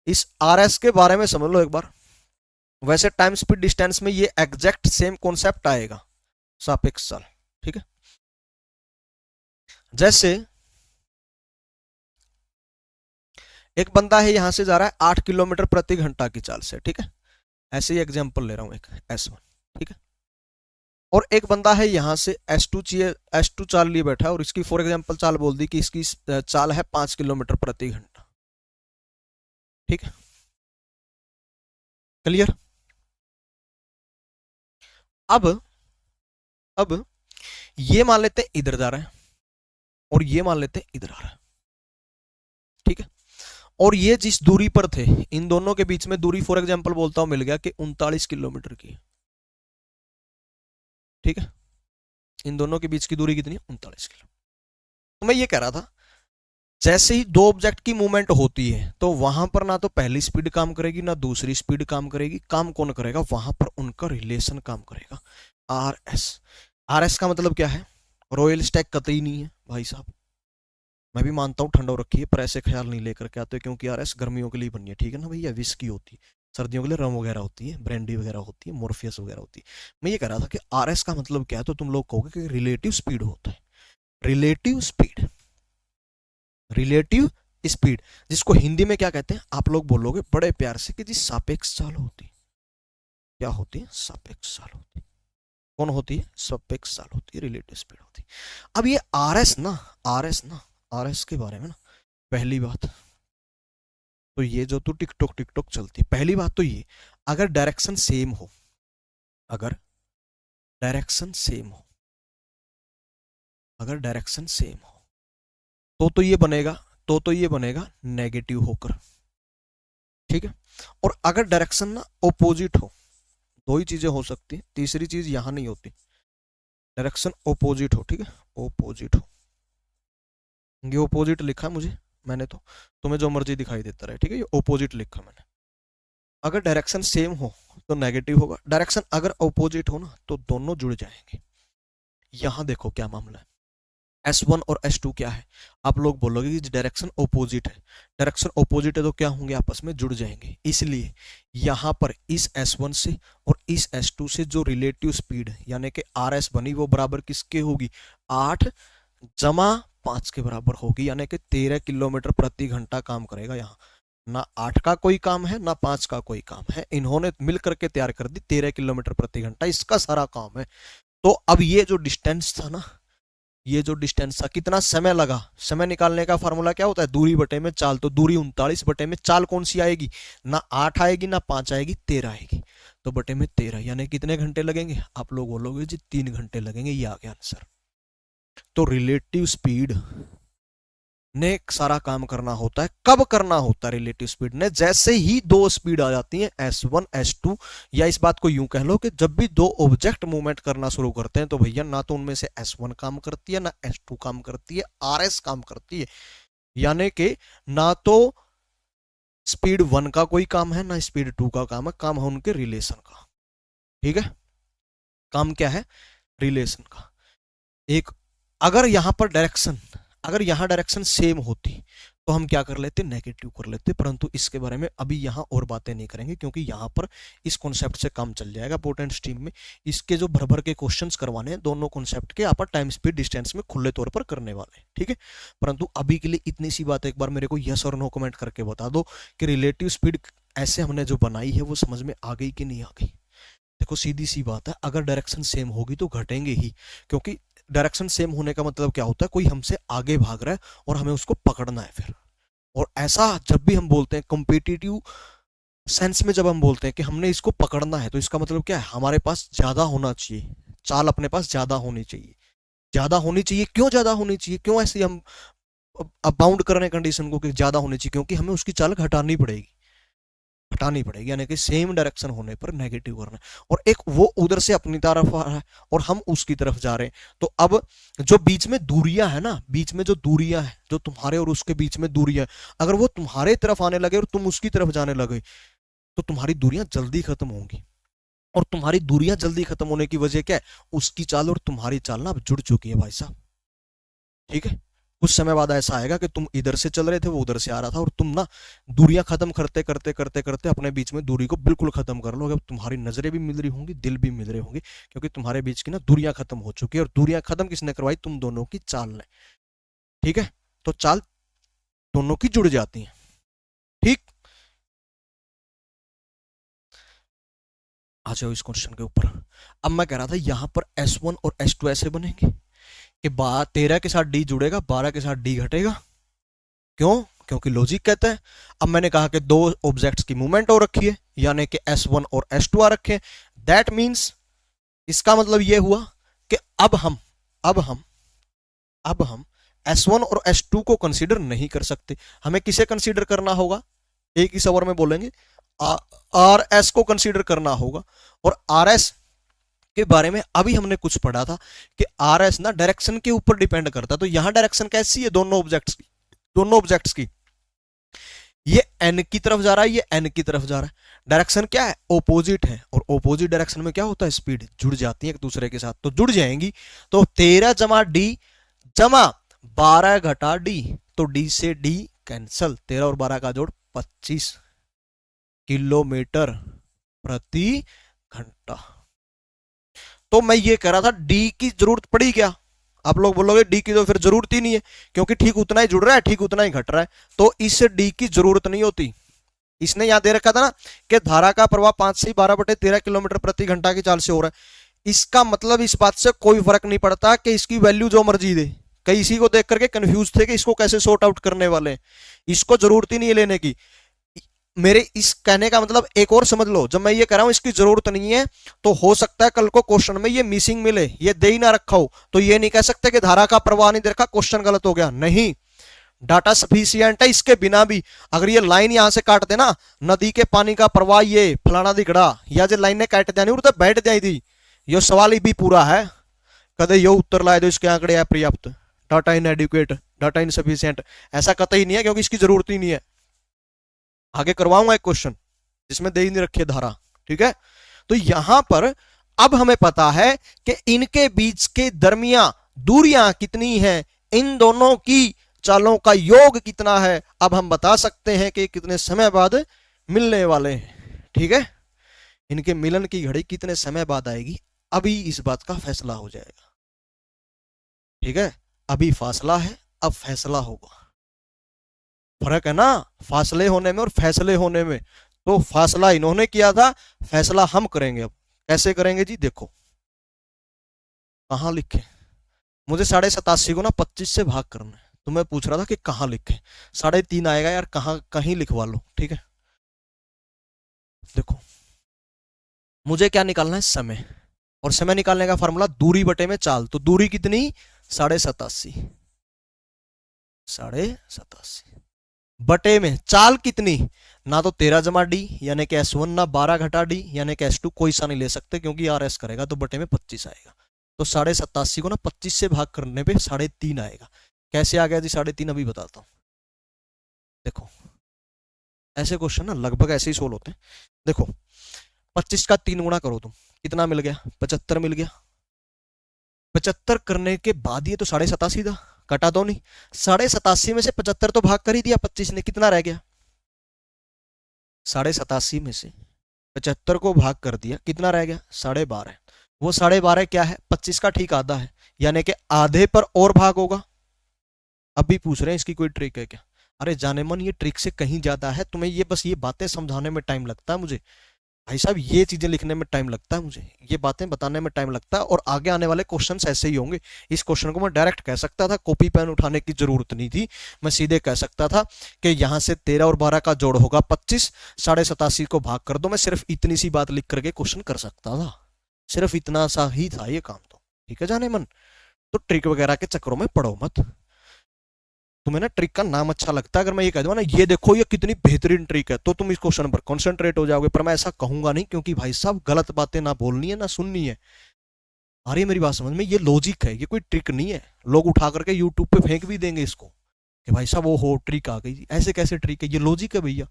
इस RS के बारे में समझ लो एक बार। वैसे टाइम स्पीड डिस्टेंस में ये एग्जैक्ट सेम कॉन्सेप्ट आएगा, सापेक्ष चाल। ठीक है, जैसे एक बंदा है यहां से जा रहा है 8 किलोमीटर प्रति घंटा की चाल से। ठीक है, ऐसे ही एग्जांपल ले रहा हूं एक S1। ठीक है, और एक बंदा है यहां से S2 चाहिए, S2 चाल लिए बैठा है और इसकी फॉर एग्जांपल चाल बोल दी कि इसकी चाल है 5 किलोमीटर प्रति घंटा। ठीक है, क्लियर। अब ये मान लेते हैं इधर जा रहा है और ये मान लेते हैं इधर आ रहा है। ठीक है, और ये जिस दूरी पर थे, इन दोनों के बीच में दूरी फॉर एग्जांपल बोलता हूं मिल गया कि 39 किलोमीटर की। ठीक है, इन दोनों के बीच की दूरी कितनी है 39 किलोमीटर। तो मैं ये कह रहा था, जैसे ही दो ऑब्जेक्ट की मूवमेंट होती है तो वहां पर ना तो पहली स्पीड काम करेगी ना दूसरी स्पीड काम करेगी। काम कौन करेगा, वहां पर उनका रिलेशन काम करेगा, RS। RS का मतलब क्या है, रॉयल स्टैक कतई नहीं है भाई साहब। मैं भी मानता हूँ ठंड हो रखी है, पर ऐसे ख्याल नहीं लेकर के आते, क्योंकि RS गर्मियों के लिए बनी है। ठीक है ना भैया, विस्की होती है, सर्दियों के लिए रम वगैरह होती है, ब्रांडी वगैरह होती है, मोर्फियस वगैरह होती है। मैं ये कह रहा था कि RS का मतलब क्या है, तो तुम लोग कहोगे कि रिलेटिव स्पीड होता है। रिलेटिव स्पीड, रिलेटिव स्पीड, जिसको हिंदी में क्या कहते हैं आप लोग बोलोगे बड़े प्यार से कि जी सापेक्ष चाल होती है। क्या होती है, सापेक्ष चाल होती है। कौन होती है, सापेक्ष चाल होती है, रिलेटिव स्पीड होती है। अब ये RS के बारे में ना, पहली बात तो ये जो तू टिकटॉक टिकटॉक चलती है, पहली बात तो ये, अगर डायरेक्शन सेम हो, अगर डायरेक्शन सेम हो, अगर डायरेक्शन सेम हो तो ये बनेगा, तो ये बनेगा नेगेटिव होकर। ठीक है, और अगर डायरेक्शन ना ओपोजिट हो, दो ही चीजें हो सकती है, तीसरी चीज यहां नहीं होती, डायरेक्शन ओपोजिट हो। ठीक है, ओपोजिट हो, ये ओपोजिट लिखा है मुझे, मैंने तो तुम्हें जो मर्जी दिखाई देता रहे। ठीक है, ये ओपोजिट लिखा मैंने। अगर डायरेक्शन सेम हो तो नेगेटिव होगा, डायरेक्शन अगर ओपोजिट हो ना तो दोनों जुड़ जाएंगे। यहां देखो क्या मामला है, S1 और S2 क्या है, आप लोग बोलोगे कि डायरेक्शन ओपोजिट है। डायरेक्शन ओपोजिट है तो क्या होंगे, आपस में जुड़ जाएंगे। इसलिए यहां पर इस S1 से और इस S2 से जो रिलेटिव स्पीड यानी कि RS बनी, वो बराबर किसके होगी, 8 जमा 5 के बराबर होगी, यानी कि 13 किलोमीटर प्रति घंटा काम करेगा। यहाँ ना 8 का कोई काम है ना 5 का कोई काम है, इन्होंने मिल करके तैयार कर दी 13 किलोमीटर प्रति घंटा, इसका सारा काम है। तो अब ये जो डिस्टेंस था ना, ये जो डिस्टेंस था, कितना समय लगा, समय निकालने का फार्मूला क्या होता है, दूरी बटे में चाल। तो दूरी 39 बटे में चाल कौन सी आएगी, ना 8 आएगी ना 5 आएगी, 13 आएगी। तो बटे में 13 यानी कितने घंटे लगेंगे, आप लोग बोलोगे जी 3 घंटे लगेंगे। ये आ गया आंसर। तो रिलेटिव स्पीड ने सारा काम करना होता है, कब करना होता है रिलेटिव स्पीड ने, जैसे ही दो स्पीड आ जाती हैं S1 S2, या इस बात को यूं कह लो कि जब भी दो ऑब्जेक्ट मूवमेंट करना शुरू करते हैं तो भैया ना तो उनमें से S1 काम करती है ना S2 काम करती है, RS काम करती है। यानी कि ना तो स्पीड 1 का कोई काम है ना स्पीड 2 का काम है उनके रिलेशन का। ठीक है, काम क्या है, रिलेशन का। एक अगर यहां पर डायरेक्शन, अगर यहां डायरेक्शन सेम होती तो हम क्या कर लेते, नेगेटिव कर लेते, परंतु इसके बारे में अभी यहां और बातें नहीं करेंगे, क्योंकि यहां पर इस कॉन्सेप्ट से काम चल जाएगा पोर्टेंट स्ट्रीम में। इसके जो भर भर के क्वेश्चंस करवाने हैं दोनों कॉन्सेप्ट के, आप टाइम स्पीड डिस्टेंस में खुले तौर पर करने वाले हैं। ठीक है, परंतु अभी के लिए इतनी सी बात एक बार मेरे को यस और नो कमेंट करके बता दो कि रिलेटिव स्पीड ऐसे हमने जो बनाई है वो समझ में आ गई कि नहीं आ गई। देखो सीधी सी बात है, अगर डायरेक्शन सेम होगी तो घटेंगे ही, क्योंकि डायरेक्शन सेम होने का मतलब क्या होता है, कोई हमसे आगे भाग रहा है और हमें उसको पकड़ना है फिर। और ऐसा जब भी हम बोलते हैं कॉम्पिटिटिव सेंस में, जब हम बोलते हैं कि हमने इसको पकड़ना है, तो इसका मतलब क्या है, हमारे पास ज्यादा होना चाहिए, चाल अपने पास ज्यादा होनी चाहिए। ज्यादा होनी चाहिए। क्यों ज्यादा होनी चाहिए, क्यों ऐसे हम बाउंड कर रहे हैं कंडीशन को कि ज्यादा होनी चाहिए? क्योंकि हमें उसकी चाल हटानी पड़ेगी, हटानी पड़ेगी, यानी कि सेम डायरेक्शन होने पर नेगेटिव करना है। और एक वो उधर से अपनी तरफ आ रहा है और हम उसकी तरफ जा रहे हैं। तो अब जो बीच में दूरियां है ना, बीच में जो दूरियां है, जो तुम्हारे और उसके बीच में दूरियां, अगर वो तुम्हारे तरफ आने लगे और तुम उसकी तरफ जाने लगे तो तुम्हारी दूरियां जल्दी खत्म होंगी। और तुम्हारी दूरियां जल्दी खत्म होने की वजह क्या है? उसकी चाल और तुम्हारी चाल ना अब जुड़ चुकी है भाई साहब। ठीक है, कुछ समय बाद ऐसा आएगा कि तुम इधर से चल रहे थे, वो उधर से आ रहा था, और तुम ना दूरियां खत्म करते करते करते करते अपने बीच में दूरी को बिल्कुल खत्म कर लोगे। अब तुम्हारी नजरें भी मिल रही होंगी, दिल भी मिल रहे होंगे, क्योंकि तुम्हारे बीच की ना दूरियां खत्म हो चुकी है। और दूरियां खत्म किसने करवाई? तुम दोनों की चाल ने। ठीक है, तो चाल दोनों की जुड़ जाती है। ठीक, आ जाओ इस क्वेश्चन के ऊपर। अब मैं कह रहा था यहां पर S1 और S2 ऐसे बनेंगे कि 13 के साथ D जुड़ेगा, 12 के साथ D घटेगा। क्यों? क्योंकि लॉजिक कहता है। अब मैंने कहा कि दो ऑब्जेक्ट्स की मूवमेंट हो रखी है, यानी कि S1 और S2 आ रखे हैं। दैट मीन्स, इसका मतलब यह हुआ कि अब हम S1 और S2 को कंसीडर नहीं कर सकते। हमें किसे कंसीडर करना होगा? एक ही सवाल में बोलेंगे, आर एस को कंसीडर करना होगा। और आर एस के बारे में अभी हमने कुछ पढ़ा था कि आर एस ना डायरेक्शन के ऊपर डिपेंड करता है। तो यहां डायरेक्शन कैसी है? दोनों ऑब्जेक्ट्स की ये एन की तरफ जा रहा है, ये एन की तरफ जा रहा है। डायरेक्शन क्या है? ओपोजिट है। और ओपोजिट डायरेक्शन में क्या होता है? स्पीड जुड़ जाती है एक दूसरे के साथ, तो जुड़ जाएंगी। तो 13 जमा डी जमा 12 घटा डी, तो डी से डी कैंसल, 13 और 12 का जोड़ 25 किलोमीटर प्रति घंटा। तो मैं ये कह रहा था डी की जरूरत पड़ी क्या? आप लोग बोलोगे डी की तो फिर जरूरत ही नहीं है, क्योंकि ठीक उतना ही जुड़ रहा है, ठीक उतना ही घट रहा है। तो इस डी की जरूरत नहीं होती। इसने यहां दे रखा था ना कि धारा का प्रवाह 5 से 12/13 किलोमीटर प्रति घंटा की चाल से हो रहा है। इसका मतलब इस बात से कोई फर्क नहीं पड़ता कि इसकी वैल्यू जो मर्जी दे। कई इसी को देख करके कंफ्यूज थे कि इसको कैसे सॉर्ट आउट करने वाले हैं। इसको जरूरत ही नहीं है लेने की। मेरे इस कहने का मतलब एक और समझ लो, जब मैं ये कह रहा हूं इसकी जरूरत नहीं है, तो हो सकता है कल को क्वेश्चन में ये मिसिंग मिले, ये दे ही ना रखा हो, तो ये नहीं कह सकते कि धारा का प्रवाह नहीं दे रखा, क्वेश्चन गलत हो गया। नहीं, डाटा सफिशियंट है इसके बिना भी। अगर ये लाइन यहां से काट देना, नदी के पानी का प्रवाह ये फलाना दिखड़ा, या जो लाइन ने काट दिया नहीं तो बैठ जाई थी, ये सवाल ही भी पूरा है। कदे यो उत्तर लाए दो इसके आंकड़े अपर्याप्त, data in adequate, data insufficient, ऐसा कतई नहीं है, क्योंकि इसकी जरूरत ही नहीं है। आगे करवाऊंगा एक क्वेश्चन जिसमें दे ही नहीं रखी धारा। ठीक है, तो यहां पर अब हमें पता है कि इनके बीच के दरमियान दूरियां कितनी हैं, इन दोनों की चालों का योग कितना है। अब हम बता सकते हैं कि कितने समय बाद मिलने वाले हैं। ठीक है, इनके मिलन की घड़ी कितने समय बाद आएगी, अभी इस बात का फैसला हो जाएगा। ठीक है, अभी फासला है, अब फैसला होगा। फर्क है ना फासले होने में और फैसले होने में। तो फासला इन्होंने किया था, फैसला हम करेंगे। अब कैसे करेंगे जी? देखो कहां लिखे, मुझे 87.5 को ना 25 से भाग करना है, तो मैं पूछ रहा था कि कहां लिखे। 3.5 आएगा यार, कहां कहीं लिखवा लो। ठीक है, देखो मुझे क्या निकालना है? समय। और समय निकालने का फॉर्मूला दूरी बटे में चाल। तो दूरी कितनी? 87.5, 87.5 बटे में चाल कितनी? ना तो 13 जमा डी यानी कि S1, ना 12 घटा डी यानी कि S2, कोई सा नहीं ले सकते क्योंकि आर एस करेगा तो बटे में 25 आएगा। तो 87.5 को ना 25 से भाग करने पे 3.5 आएगा। कैसे आ गया जी 3.5? अभी बताता हूं। देखो ऐसे क्वेश्चन ना लगभग ऐसे ही सोल्व होते हैं। देखो 25 का 3 गुना करो तुम, कितना मिल गया? 75 मिल गया। 75 करने के बाद ये तो 87.5 था, कटा दो नहीं। 87.5 में से 75 तो भाग कर ही दिया 25 ने, कितना रह गया? 87.5 में से 75 को भाग कर दिया, कितना रह गया? 12.5। वो 12.5 क्या है? 25 का ठीक आधा है, यानी कि आधे पर और भाग होगा। अब भी पूछ रहे हैं इसकी कोई ट्रिक है क्या? अरे जाने मन, ये ट्रिक से कहीं ज्यादा है। तुम्हें ये बस ये बातें समझाने में टाइम लगता है मुझे भाई साहब, ये चीजें लिखने में टाइम लगता है मुझे, ये बातें बताने में टाइम लगता है। और आगे आने वाले क्वेश्चन ऐसे ही होंगे। इस क्वेश्चन को मैं डायरेक्ट कह सकता था, कॉपी पेन उठाने की जरूरत नहीं थी, मैं सीधे कह सकता था कि यहां से 13 और 12 का जोड़ होगा 25, 87.5 को भाग कर दो। मैं सिर्फ इतनी सी बात लिख करके क्वेश्चन कर सकता था, सिर्फ इतना सा ही था ये काम। तो ठीक है जाने मन, तो ट्रिक वगैरह के चक्करों में पड़ो मत। तुम्हें ना ट्रिक का नाम अच्छा लगता है, अगर मैं ये कह दूंगा ना ये देखो ये कितनी बेहतरीन ट्रिक है, तो तुम इस क्वेश्चन पर कॉन्सेंट्रेट हो जाओगे, पर मैं ऐसा कहूंगा नहीं, क्योंकि भाई साहब गलत बातें ना बोलनी है ना सुननी है। आ रही है मेरी बात समझ में? ये लॉजिक है, ये कोई ट्रिक नहीं है। लोग उठा करके यूट्यूब पे फेंक भी देंगे इसको कि भाई साहब वो हो ट्रिक आ गई, ऐसे कैसे ट्रिक है, ये लॉजिक है भैया।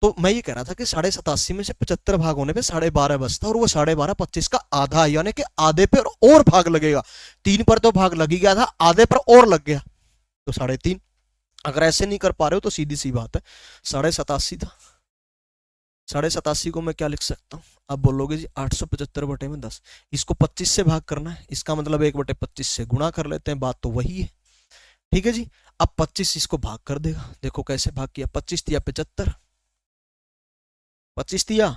तो मैं ये कह रहा था कि 87.5 में से 75 भाग होने पे 12.5 बचता, और वो 12.5 25 का आधा, यानी कि आधे पे और भाग लगेगा। 3 पर तो भाग लग ही गया था, आधे पर और लग गया तो 3.5। अगर ऐसे नहीं कर पा रहे हो तो सीधी सी बात है 87.5 था। 87.5 को मैं क्या लिख सकता हूँ? अब बोलोगे जी 875 बटे में 10, इसको 25 से भाग करना है, इसका मतलब 1 बटे 25 से गुणा कर लेते हैं, बात तो वही है। ठीक है जी। अब 25 इसको भाग कर देगा, देखो कैसे भाग किया, 25 दिया 75, 25 दिया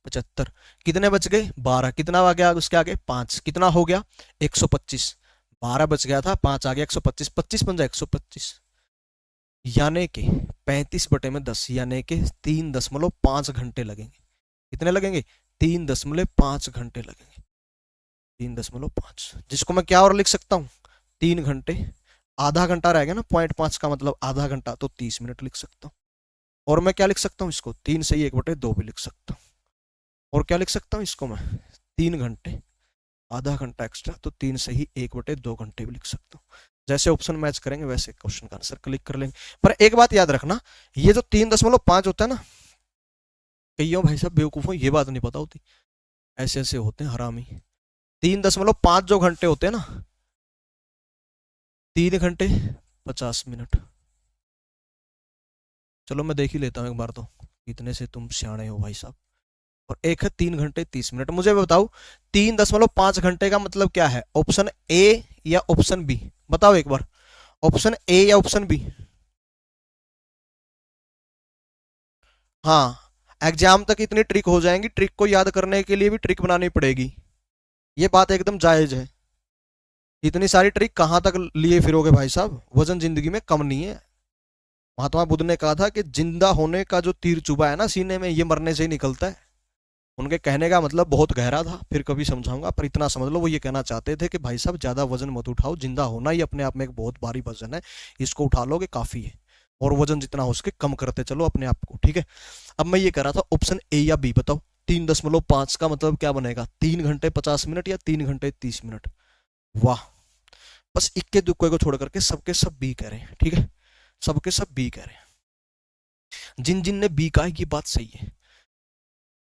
75, कितने बच गए 12, कितना आ गया उसके आगे 5, कितना हो गया 125, 12 बच गया था 5 आ गया 125, 25 बन जाए 125, यानी कि 35 बटे में 10, यानी कि 3.5 घंटे लगेंगे। कितने लगेंगे? 3.5 घंटे लगेंगे, 3.5, जिसको मैं क्या और लिख सकता हूँ 3 घंटे, आधा घंटा रह गया ना, 0.5 का मतलब आधा घंटा, तो 30 मिनट लिख सकता हूँ। और मैं क्या लिख सकता हूँ इसको, 3 से ही 1 बटे 2 भी लिख सकता हूँ। और क्या लिख सकता हूँ इसको मैं, 3 घंटे, आधा घंटा एक्स्ट्रा, तो 3 से ही 1 बटे 2 घंटे भी लिख सकता हूँ। जैसे ऑप्शन मैच करेंगे वैसे क्वेश्चन का आंसर क्लिक कर लेंगे। पर एक बात याद रखना, ये जो 3.5 होता है ना, कईयों भाई साहब बेवकूफों ये बात नहीं पता होती, ऐसे ऐसे होते हैं हरामी। 3.5 जो घंटे होते हैं ना, 3 घंटे 50 मिनट, चलो मैं देख ही लेता हूँ एक बार, तो इतने से तुम सियाणे हो भाई साहब। और एक है 3 घंटे 30 मिनट, मुझे बताओ 3.5 घंटे का मतलब क्या है, ऑप्शन ए या ऑप्शन बी? बताओ एक बार, ऑप्शन ए या ऑप्शन बी? हाँ, एग्जाम तक इतनी ट्रिक हो जाएंगी, ट्रिक को याद करने के लिए भी ट्रिक बनानी पड़ेगी, ये बात एकदम जायज है। इतनी सारी ट्रिक कहां तक लिए फिरोगे भाई साहब, वजन जिंदगी में कम नहीं है। महात्मा बुद्ध ने कहा था कि जिंदा होने का जो तीर चुभा है ना सीने में, ये मरने से ही निकलता है। उनके कहने का मतलब बहुत गहरा था, फिर कभी समझाऊंगा, पर इतना समझ लो वो ये कहना चाहते थे कि भाई साहब ज्यादा वजन मत उठाओ, जिंदा होना ही अपने आप में एक बहुत भारी वजन है, इसको उठा लोगे काफी है, और वजन जितना हो सके कम करते चलो अपने आप को। ठीक है, अब मैं ये कह रहा था ऑप्शन ए या बी बताओ, 3.5 का मतलब क्या बनेगा, 3 घंटे 50 मिनट या 3 घंटे 30 मिनट? वाह, बस इक्के दुक्के को छोड़ करके सबके सब बी कह रहे हैं। ठीक है, सबके सब बी कह रहे हैं, जिन जिन ने बी कहा है ये बात सही है।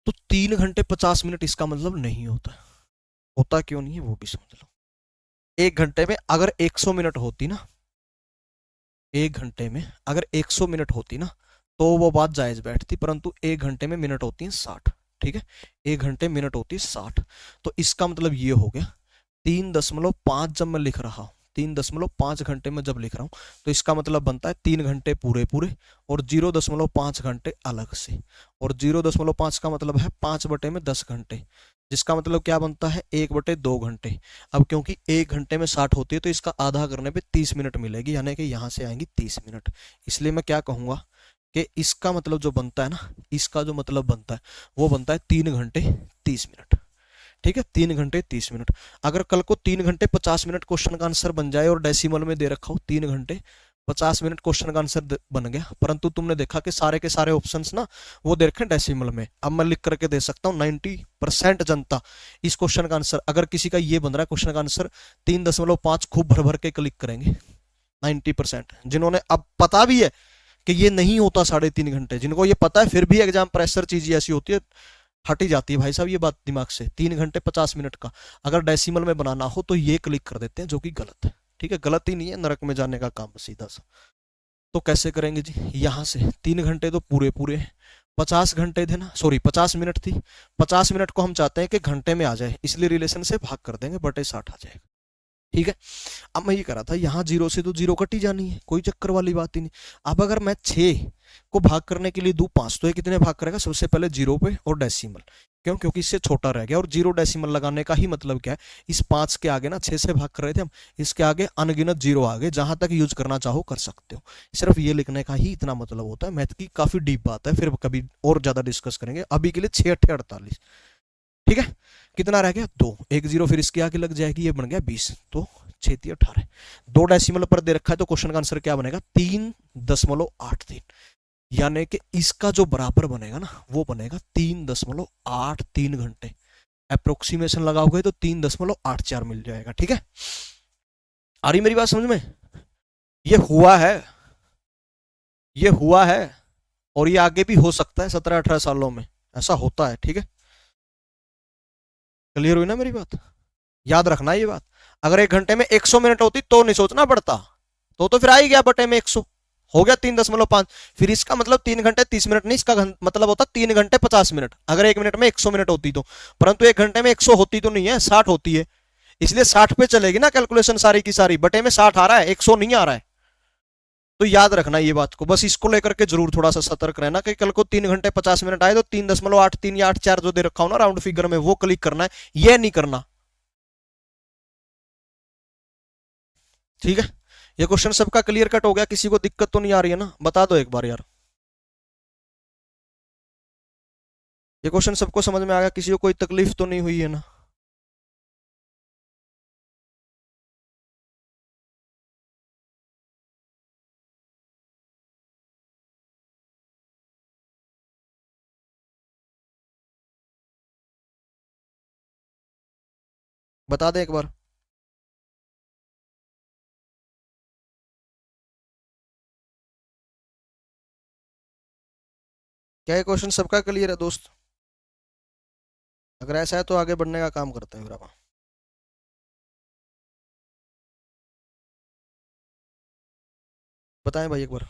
तो 3 घंटे 50 मिनट इसका मतलब नहीं होता, होता क्यों नहीं है वो भी समझ लो। 1 घंटे में अगर 100 मिनट होती ना, 1 घंटे में अगर 100 मिनट होती ना, तो वो बात जायज बैठती, परंतु 1 घंटे में मिनट होती है 60। ठीक है, 1 घंटे मिनट होती है 60, तो इसका मतलब ये हो गया 3.5 जब मैं लिख रहा हूं, 3.5 घंटे में जब लिख रहा हूं, तो इसका मतलब बनता है 3 घंटे पूरे पूरे और 0.5 घंटे अलग से, और 0.5 का मतलब है 5 बटे में 10 घंटे, जिसका मतलब क्या बनता है 1 बटे 2 घंटे। अब क्योंकि 1 घंटे में 60 होती है, तो इसका आधा करने पे 30 मिनट मिलेगी, यानी कि यहां से आएंगी 30 मिनट। इसलिए मैं क्या कहूंगा कि इसका मतलब जो बनता है ना, इसका जो मतलब बनता है वो बनता है 3 घंटे 30 मिनट। ठीक है, 3 घंटे 30 मिनट। अगर कल को 3 घंटे 50 मिनट क्वेश्चन का आंसर बन जाए और डेसिमल में दे रखा हो 3 घंटे 50 मिनट क्वेश्चन का आंसर बन गया, परंतु तुमने देखा कि सारे के सारे ऑप्शंस ना वो दे रखे हैं डेसिमल में, अब मैं लिख करके दे सकता हूँ 90% जनता इस क्वेश्चन का आंसर, अगर किसी का ये बन रहा है क्वेश्चन का आंसर 3.5 खूब भर भर के क्लिक करेंगे 90%, जिन्होंने अब पता भी है कि ये नहीं होता 3.5 घंटे, जिनको ये पता है फिर भी एग्जाम प्रेशर चीज ऐसी होती है, हट ही जाती है भाई साहब ये बात दिमाग से। 3 घंटे 50 मिनट का अगर डेसिमल में बनाना हो तो ये क्लिक कर देते हैं, जो कि गलत है। ठीक है, गलत ही नहीं है, नरक में जाने का काम सीधा सा। तो कैसे करेंगे जी, यहां से 3 घंटे तो पूरे पूरे हैं, 50 घंटे थे ना, सॉरी 50 मिनट थी, 50 मिनट को हम चाहते हैं कि घंटे में आ जाए, इसलिए रिलेशन से भाग कर देंगे, बटे 60 आ जाएगा। ठीक है, अब मैं ये कह रहा था यहाँ 0 से तो 0 कट ही जानी है, कोई चक्कर वाली बात ही नहीं। अब अगर मैं 6 को भाग करने के लिए दूं 5, तो ये कितने भाग करेगा, सबसे पहले 0 पे और डेसिमल, क्यों, क्योंकि इससे छोटा रह गया, और 0 डेसिमल लगाने का ही मतलब क्या है, इस 5 के आगे ना 6 से भाग कर रहे थे हम, इसके आगे अनगिनत 0 आगे, जहां तक यूज करना चाहो कर सकते हो, सिर्फ ये लिखने का ही इतना मतलब होता है। मैथ की काफी डीप बात है, फिर कभी और ज्यादा डिस्कस करेंगे, अभी के लिए 6 8 48। ठीक है, कितना रह गया 2, 1 0 फिर इसके आगे लग जाएगी, ये बन गया 20, तो 6 18, 2 डेसिमल पर दे रखा है, तो क्वेश्चन का आंसर क्या बनेगा 3.83, यानी कि इसका जो बराबर बनेगा ना वो बनेगा 3.83 घंटे। अप्रोक्सीमेशन लगाओगे तो 3.84 मिल जाएगा। ठीक है, आ रही मेरी बात समझ में? ये हुआ है, ये हुआ है, और ये आगे भी हो सकता है 17-18 सालों में ऐसा होता है। ठीक है, क्लियर हुई ना मेरी बात? याद रखना ये बात, अगर 1 घंटे में 100 मिनट होती तो नहीं सोचना पड़ता, तो फिर आ ही गया बटे में 100, हो गया 3.5, फिर इसका मतलब 3 घंटे 30 मिनट नहीं, इसका मतलब होता 3 घंटे 50 मिनट, अगर 1 मिनट में 100 मिनट होती तो, परंतु 1 घंटे में 100 होती तो नहीं है, 60 होती है, इसलिए 60 पे चलेगी ना कैलकुलेशन सारी की सारी, बटे में 60 आ रहा है, 100 नहीं आ रहा है। तो याद रखना ये बात को, बस इसको लेकर के जरूर थोड़ा सा सतर्क रहना कि कल को 3 घंटे 50 मिनट आए तो 3.83 या 84 जो दे रखा हो ना राउंड फिगर में, वो क्लिक करना है, ये नहीं करना। ठीक है, ये क्वेश्चन सबका क्लियर कट हो गया? किसी को दिक्कत तो नहीं आ रही है ना? बता दो एक बार यार, ये क्वेश्चन सबको समझ में आ गया? किसी को कोई तकलीफ तो नहीं हुई है ना? बता दे एक बार। क्या ये क्वेश्चन सबका क्लियर है दोस्त? अगर ऐसा है तो आगे बढ़ने का काम करते हैं फिर आप। बताएं भाई एक बार।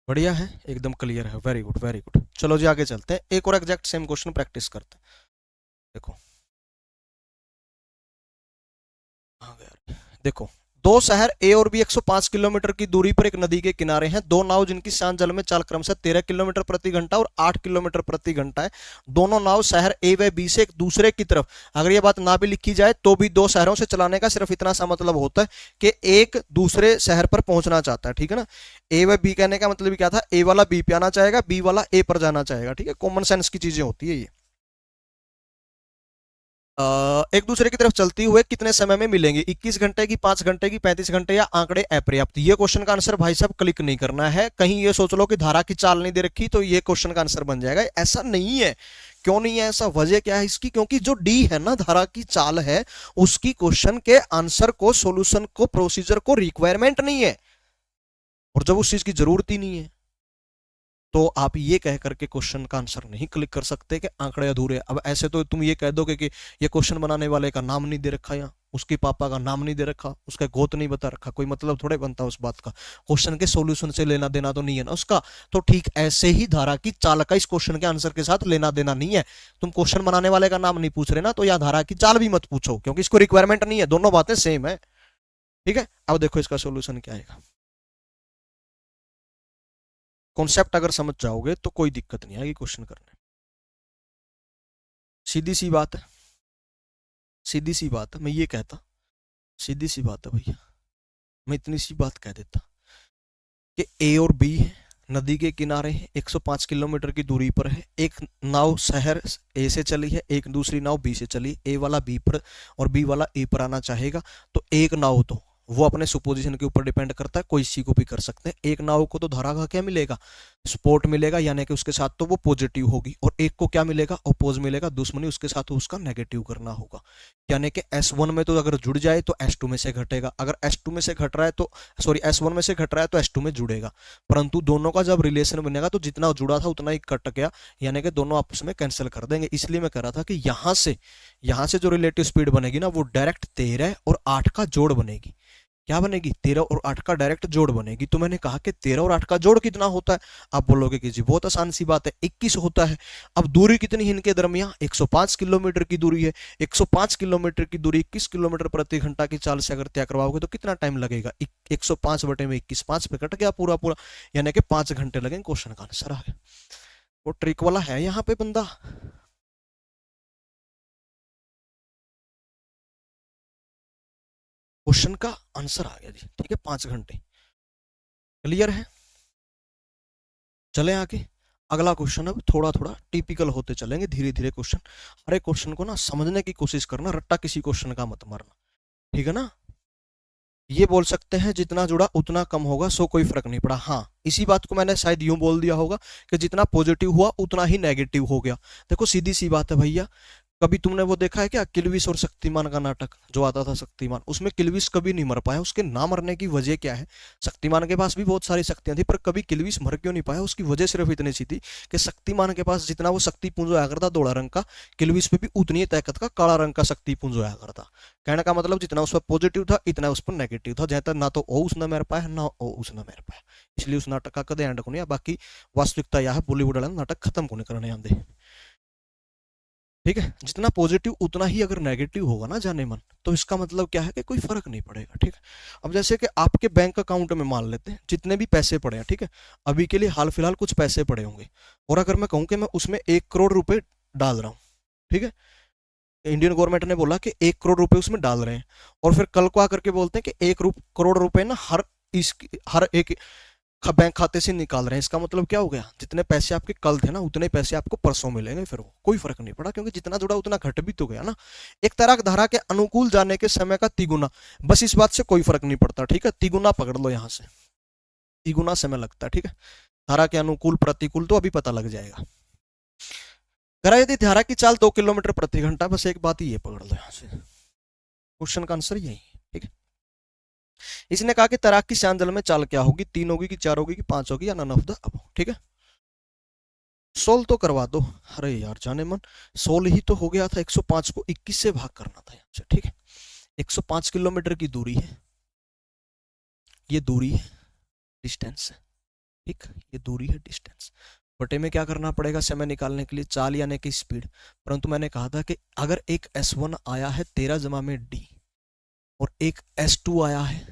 बढ़िया है, एकदम क्लियर है, वेरी गुड वेरी गुड। चलो जी आगे चलते हैं, एक और एग्जैक्ट सेम क्वेश्चन प्रैक्टिस करते हैं। देखो आ गया, देखो दो शहर ए और बी 105 किलोमीटर की दूरी पर एक नदी के किनारे हैं, दो नाव जिनकी शांत जल में चाल क्रमशः 13 किलोमीटर प्रति घंटा और 8 किलोमीटर प्रति घंटा है, दोनों नाव शहर ए व बी से एक दूसरे की तरफ, अगर ये बात ना भी लिखी जाए तो भी दो शहरों से चलाने का सिर्फ इतना सा मतलब होता है कि एक दूसरे शहर पर पहुंचना चाहता है। ठीक है ना, ए व बी कहने का मतलब क्या था, ए वाला बी पे आना चाहेगा, बी वाला ए पर जाना चाहेगा। ठीक है, कॉमन सेंस की चीजें होती है ये। एक दूसरे की तरफ चलती हुए कितने समय में मिलेंगे, 21 घंटे की, 5 घंटे की, 35 घंटे, या आंकड़े अपर्याप्त। ये क्वेश्चन का आंसर भाई साहब क्लिक नहीं करना है, कहीं ये सोच लो कि धारा की चाल नहीं दे रखी तो ये क्वेश्चन का आंसर बन जाएगा, ऐसा नहीं है। क्यों नहीं है ऐसा, वजह क्या है इसकी, क्योंकि जो डी है ना धारा की चाल है, उसकी क्वेश्चन के आंसर को, सोल्यूशन को, प्रोसीजर को रिक्वायरमेंट नहीं है, और जब उस चीज की जरूरत ही नहीं है तो आप ये कह करके क्वेश्चन का आंसर नहीं क्लिक कर सकते कि आंकड़े अधूरे। अब ऐसे तो तुम ये कह दोगे कि ये क्वेश्चन बनाने वाले का नाम नहीं दे रखा, या उसके पापा का नाम नहीं दे रखा, उसका गोत नहीं बता रखा, कोई मतलब थोड़े बनता उस बात का, क्वेश्चन के सॉल्यूशन से लेना देना तो नहीं है ना उसका। तो ठीक ऐसे ही धारा की चाल का इस क्वेश्चन के आंसर के साथ लेना देना नहीं है। तुम क्वेश्चन बनाने वाले का नाम नहीं पूछ रहे ना, तो या धारा की चाल भी मत पूछो, क्योंकि इसको रिक्वायरमेंट नहीं है, दोनों बातें सेम है। ठीक है, अब देखो इसका सोल्यूशन क्या आएगा। कॉन्सेप्ट अगर समझ जाओगे तो कोई दिक्कत नहीं आएगी क्वेश्चन करने। सीधी सी बात है, सीधी सी बात है, मैं ये कहता, सीधी सी बात है भैया, मैं इतनी सी बात कह देता कि ए और बी है, नदी के किनारे है, 105 किलोमीटर की दूरी पर है, एक नाव शहर ए से चली है, एक दूसरी नाव बी से चली, ए वाला बी पर और बी वाला ए पर आना चाहेगा, तो एक नाव तो वो अपने सुपोजिशन के ऊपर डिपेंड करता है, कोई सी को भी कर सकते हैं। एक नाव को तो धारा का क्या मिलेगा, सपोर्ट मिलेगा, यानी कि उसके साथ तो वो पॉजिटिव होगी, और एक को क्या मिलेगा, अपोज मिलेगा, दुश्मनी, उसके साथ उसका नेगेटिव करना होगा। यानी कि S1 में तो अगर जुड़ जाए तो S2 में से घटेगा, अगर S2 में से घट रहा है तो सॉरी S1 में से घट रहा है तो S2 में जुड़ेगा, परंतु दोनों का जब रिलेशन बनेगा तो जितना जुड़ा था उतना ही कट गया, यानी कि दोनों आपस में कैंसिल कर देंगे। इसलिए मैं कह रहा था कि यहां से जो रिलेटिव स्पीड बनेगी ना वो डायरेक्ट 13 और 8 का जोड़ बनेगी, क्या बनेगी, 13 और 8 का डायरेक्ट जोड़ बनेगी। तो मैंने कहा कि 13 और 8 का जोड़ कितना होता है, आप बोलोगे कि जी बहुत आसान सी बात है, 21 होता है। अब दूरी कितनी है इनके दरमियान, 105 किलोमीटर की दूरी है। 105 किलोमीटर की दूरी 21 किलोमीटर प्रति घंटा की चाल से अगर तय करवाओगे तो कितना टाइम लगेगा, 105 बटे में 21, 5 पे कट गया पूरा पूरा, यानी कि 5 घंटे लगेंगे। क्वेश्चन का आंसर आ गया। वो ट्रिक वाला है यहाँ पे बंदा। क्वेश्चन का आंसर आ गया जी, ठीक है, 5 घंटे। क्लियर है, चले आगे। अगला क्वेश्चन, अब थोड़ा थोड़ा टिपिकल होते चलेंगे धीरे धीरे क्वेश्चन। हर एक क्वेश्चन को ना समझने की कोशिश करना, रट्टा किसी क्वेश्चन का मत मारना, ठीक है ना। ये बोल सकते हैं जितना जुड़ा उतना कम होगा, सो कोई फर्क नहीं पड़ा। हाँ, इसी बात को मैंने शायद यूं बोल दिया होगा कि जितना पॉजिटिव हुआ उतना ही नेगेटिव हो गया। देखो सीधी सी बात है भैया, कभी तुमने वो देखा है क्या, किल्विस और शक्तिमान का नाटक जो आता था शक्तिमान, उसमें किल्विस कभी नहीं मर पाया। उसके ना मरने की वजह क्या है, शक्तिमान के पास भी बहुत सारी शक्तियां थी पर कभी किल्विस मर क्यों नहीं पाया, उसकी वजह सिर्फ इतनी सी थी कि शक्तिमान के पास जितना वो शक्ति पुंज आया करता धोला रंग का, किल्विस पे भी उतनी ही ताकत का काला रंग का शक्ति पुंज आया करता। कहने का मतलब जितना उस पर पॉजिटिव था इतना उस पर नेगेटिव था, जहां तक ना तो ओ उसने मेर पाया ना ओ उसने मेर पाया। इसलिए उस नाटक का कदे एंड को नहीं। बाकी वास्तविकता यह है, बॉलीवुड वाले नाटक खत्म को नहीं करने आते, ठीक है। जितना पॉजिटिव उतना ही अगर नेगेटिव होगा ना जाने मन, तो इसका मतलब क्या है कि कोई फर्क नहीं पड़ेगा, ठीक है। अब जैसे कि आपके बैंक अकाउंट में मान लेते हैं जितने भी पैसे पड़े हैं, ठीक है, अभी के लिए हाल फिलहाल कुछ पैसे पड़े होंगे, और अगर मैं कहूं कि मैं उसमें 1 करोड़ रुपए डाल रहा हूँ, ठीक है, इंडियन गवर्नमेंट ने बोला कि 1 करोड़ रुपए उसमें डाल रहे हैं, और फिर कल को आकर के बोलते हैं कि 1 करोड़ रुपए ना हर एक बैंक खाते से निकाल रहे हैं। इसका मतलब क्या हो गया, जितने पैसे आपके कल थे ना उतने पैसे आपको परसों मिलेंगे, फिर वो कोई फर्क नहीं पड़ा, क्योंकि जितना जुड़ा उतना घट भी तो गया ना। एक तरह धारा के अनुकूल जाने के समय का तिगुना, बस इस बात से कोई फर्क नहीं पड़ता, ठीक है। तिगुना पकड़ लो यहां से, तिगुना समय लगता है, ठीक है। धारा के अनुकूल प्रतिकूल तो अभी पता लग जाएगा। करा यदि धारा की चाल 2 किलोमीटर प्रति घंटा, बस एक बात ही ये पकड़ लो यहां से, क्वेश्चन का आंसर यही है, ठीक है। इसने कहा कि तैराक की शांत जल में चाल क्या होगी, 3 होगी कि 4 होगी कि 5 होगी या नन ऑफ द अब, ठीक है। सोल्व तो करवा दो। अरे यार जाने मन, सोल्व ही तो हो गया था, 105 को 21 से भाग करना था यहाँ से, ठीक है। 105 किलोमीटर की दूरी है, ये दूरी है, डिस्टेंस है, ठीक, ये दूरी है डिस्टेंस। बटे में क्या करना पड़ेगा समय निकालने के लिए, चाल यानी कि स्पीड। परंतु मैंने कहा था कि अगर एक S1 आया है 13 जमा में D, और एक S2 आया है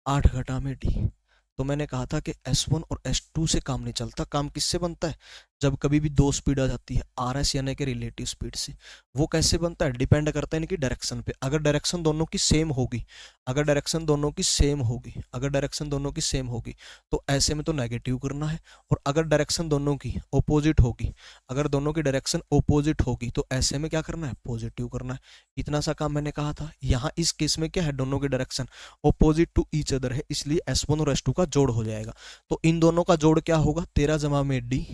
8 घटा में D, तो मैंने कहा था कि S1 और S2 से काम नहीं चलता। काम किससे बनता है, जब कभी भी दो स्पीड आ जाती है, RS यानी कि रिलेटिव स्पीड से। वो कैसे बनता है, डिपेंड करता है इनकी डायरेक्शन पे। अगर डायरेक्शन दोनों की सेम होगी, अगर डायरेक्शन दोनों की सेम होगी, अगर डायरेक्शन दोनों की सेम होगी, तो ऐसे में तो नेगेटिव करना है। और अगर डायरेक्शन दोनों की ऑपोजिट होगी, अगर दोनों की डायरेक्शन ऑपोजिट होगी, तो ऐसे में क्या करना है, पॉजिटिव करना है। इतना सा काम मैंने कहा था। यहाँ इस केस में क्या है, दोनों की direction opposite to each other है, इसलिए S1 और S2 का जोड़ हो जाएगा। तो इन दोनों का जोड़ क्या होगा, 13 जमा में D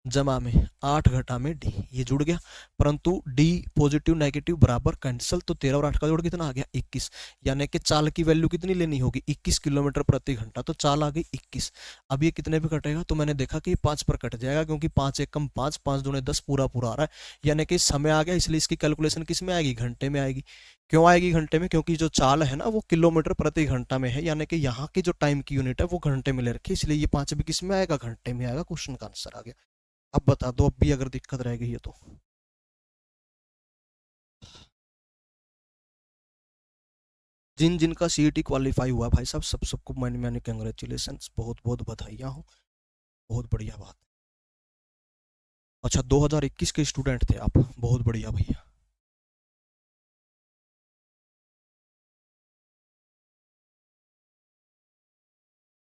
जमा में 8 घटा में D, ये जुड़ गया। परंतु D पॉजिटिव नेगेटिव बराबर कैंसिल, तो 13 और 8 का जोड़ कितना आ गया, 21। यानी कि चाल की वैल्यू कितनी लेनी होगी, 21 किलोमीटर प्रति घंटा, तो चाल आ गई 21। अब ये कितने पे कटेगा, तो मैंने देखा कि 5 पर कट जाएगा, क्योंकि 5 एक कम 5, 5 दूने 10 पूरा पूरा आ रहा है, यानी कि समय आ गया। इसलिए इसकी कैलकुलेशन किस में आएगी, घंटे में आएगी। क्यों आएगी घंटे में, क्योंकि जो चाल है ना वो किलोमीटर प्रति घंटा में है, यानी कि यहाँ की जो टाइम की यूनिट है वो घंटे में ले रखी है, इसलिए ये 5 भी किस में आएगा, घंटे में आएगा। क्वेश्चन का आंसर आ गया। अब बता दो, अब भी अगर दिक्कत रह गई है तो। जिन जिनका CET क्वालिफाई हुआ भाई साहब, सब सबको मैंने मैंने कंग्रेचुलेशन, बहुत बहुत बधाइयाँ हो, बहुत बढ़िया बात। अच्छा 2021 के स्टूडेंट थे आप, बहुत बढ़िया भैया।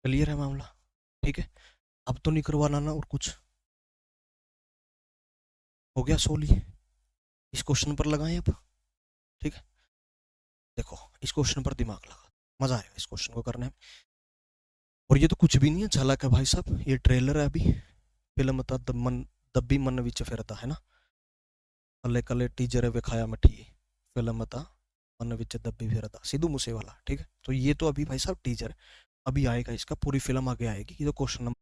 क्लियर है मामला, ठीक है। अब तो नहीं करवाना ना और कुछ, हो गया सोली। इस क्वेश्चन पर लगाएं अब, ठीक है। देखो इस क्वेश्चन पर दिमाग लगा, मजा आएगा इस क्वेश्चन को करने में। और ये तो कुछ भी नहीं है, झलक है भाई साहब, ये ट्रेलर है अभी। फिल्म था दब्बी मन विच फिरता है ना, कले कले टीजर विखाया मठी, फिल्म था मन विच दब्बी फिरता, सिद्धू मूसेवाला, ठीक है। तो ये तो अभी भाई साहब टीजर, अभी आएगा इसका, पूरी फिल्म आगे आएगी। ये तो क्वेश्चन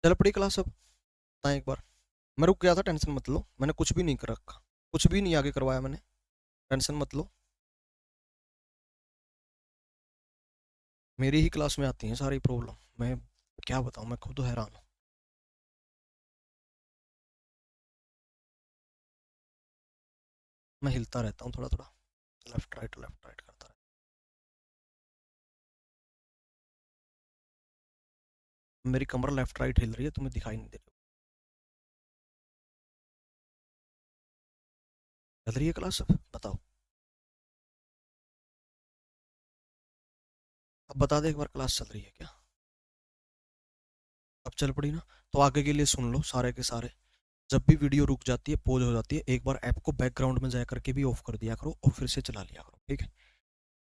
चल पड़ी क्लास अब, बताएं एक बार। मैं रुक गया था, टेंशन मत लो, मैंने कुछ भी नहीं कर रखा, कुछ भी नहीं आगे करवाया मैंने, टेंशन मत लो। मेरी ही क्लास में आती हैं सारी प्रॉब्लम, मैं क्या बताऊं, मैं खुद हैरान हूँ। मैं हिलता रहता हूँ थोड़ा थोड़ा, लेफ्ट राइट करता रहता हूँ। मेरी कमर लेफ्ट राइट हिल रही है, तुम्हें दिखाई नहीं दे रही। चल रही है क्लास अब, बताओ। अब बता दे एक बार, क्लास चल रही है क्या? अब चल पड़ी ना? तो आगे के लिए सुन लो सारे के सारे। जब भी वीडियो रुक जाती है, पॉज हो जाती है, एक बार ऐप को बैकग्राउंड में जा करके भी ऑफ कर दिया करो और फिर से चला लिया करो, ठीक है?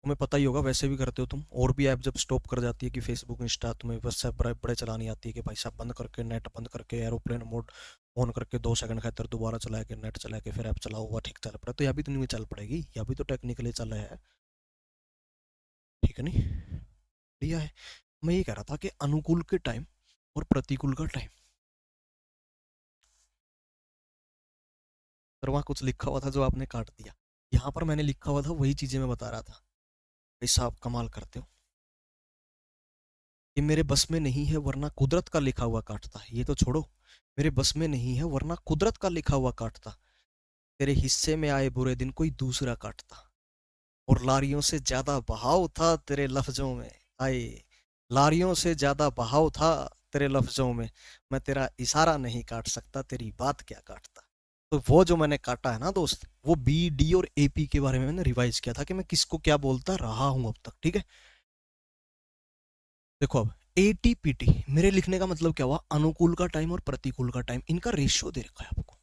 तुम्हें पता ही होगा, वैसे भी करते हो तुम। और भी ऐप जब स्टॉप कर जाती है कि फेसबुक इंस्टा, तुम्हें व्हाट्सएप बड़े बड़े चलानी आती है कि भाई साहब बंद करके, नेट बंद करके, एरोप्लेन मोड ऑन करके 2 सेकंड खातर दोबारा चला के नेट चला के फिर ऐप चलाओ, हुआ ठीक चल पड़ा, तो यह भी तो नहीं चल पड़ेगी, यह भी तो टेक्निकली चल रहा है, ठीक है नहीं? बढ़िया है। मैं ये कह रहा था कि अनुकूल के टाइम और प्रतिकूल का टाइम, पर वहाँ कुछ लिखा हुआ था जो आपने काट दिया। यहाँ पर मैंने लिखा हुआ था वही चीजें मैं बता रहा था। भाई साहब कमाल करते हो। ये मेरे बस में नहीं है वरना कुदरत का लिखा हुआ काटता, ये तो छोड़ो, मेरे बस में नहीं है वरना कुदरत का लिखा हुआ काटता, तेरे हिस्से में आए बुरे दिन कोई दूसरा काटता, और लारियों से ज्यादा बहाव था तेरे लफ्जों में, आए लारियों से ज्यादा बहाव था तेरे लफ्जों में, मैं तेरा इशारा नहीं काट सकता, तेरी बात क्या काटता। तो वो जो मैंने काटा है ना दोस्त, वो बी डी और एपी के बारे में मैंने रिवाइज किया था कि मैं किसको क्या बोलता रहा हूं अब तक, ठीक है? देखो अब एटीपीटी, मेरे लिखने का मतलब क्या हुआ, अनुकूल का टाइम और प्रतिकूल का टाइम, इनका रेशियो दे रखा है आपको।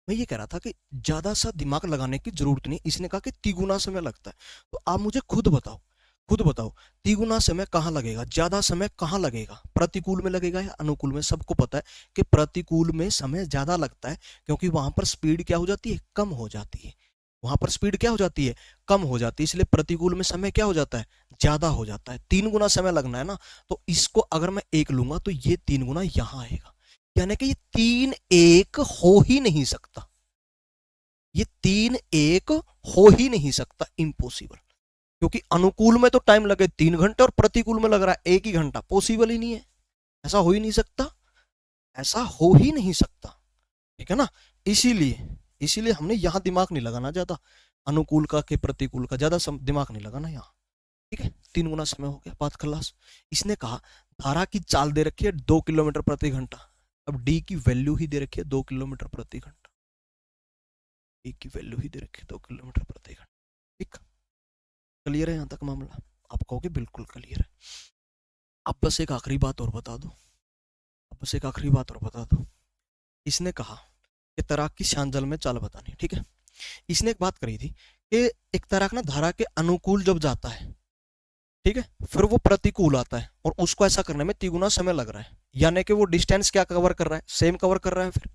मैं ये कह रहा था कि ज्यादा सा दिमाग लगाने की जरूरत नहीं, इसने कहा कि तिगुना समय लगता है, तो आप मुझे खुद बताओ, खुद बताओ, तिगुना समय कहाँ लगेगा, ज्यादा समय कहाँ लगेगा, प्रतिकूल में लगेगा या अनुकूल में? सबको पता है कि प्रतिकूल में समय ज्यादा लगता है, क्योंकि वहां पर स्पीड क्या हो जाती है, कम हो जाती है, वहां पर स्पीड क्या हो जाती है, कम हो जाती है, इसलिए प्रतिकूल में समय क्या हो जाता है, ज्यादा हो जाता है। 3 गुना समय लगना है ना, तो इसको अगर मैं 1 लूंगा तो ये 3 गुना यहां आएगा, यानी कि ये 3 1 हो ही नहीं सकता, ये 3 1 हो ही नहीं सकता, इम्पॉसिबल। क्योंकि अनुकूल में तो टाइम लगे 3 घंटे और प्रतिकूल में लग रहा है 1 ही घंटा, पॉसिबल ही नहीं है, ऐसा हो ही नहीं सकता, ऐसा हो ही नहीं सकता, ठीक है ना? इसीलिए इसीलिए हमने यहां दिमाग नहीं लगाना ज्यादा, अनुकूल का के प्रतिकूल का ज्यादा दिमाग नहीं लगाना यहाँ, ठीक है? 3 गुना समय हो गया, बात खलास। इसने कहा धारा की चाल दे रखी है 2 किलोमीटर प्रति घंटा, अब डी की वैल्यू ही दे रखी है 2 किलोमीटर प्रति घंटा, डी की वैल्यू ही दे रखी है 2 किलोमीटर प्रति घंटा, ठीक? क्लियर है यहाँ तक मामला? आप कहोगे बिल्कुल क्लियर है। अब बस एक आखिरी बात और बता दो, अब बस एक आखिरी बात और बता दो। इसने कहा कि तैराक की शान जल में चाल बतानी, ठीक है? इसने एक बात करी थी कि एक तैराक ना धारा के अनुकूल जब जाता है, ठीक है, फिर वो प्रतिकूल आता है और उसको ऐसा करने में 3 गुना समय लग रहा है, यानी कि वो डिस्टेंस क्या कवर कर रहा है, सेम कवर कर रहा है, फिर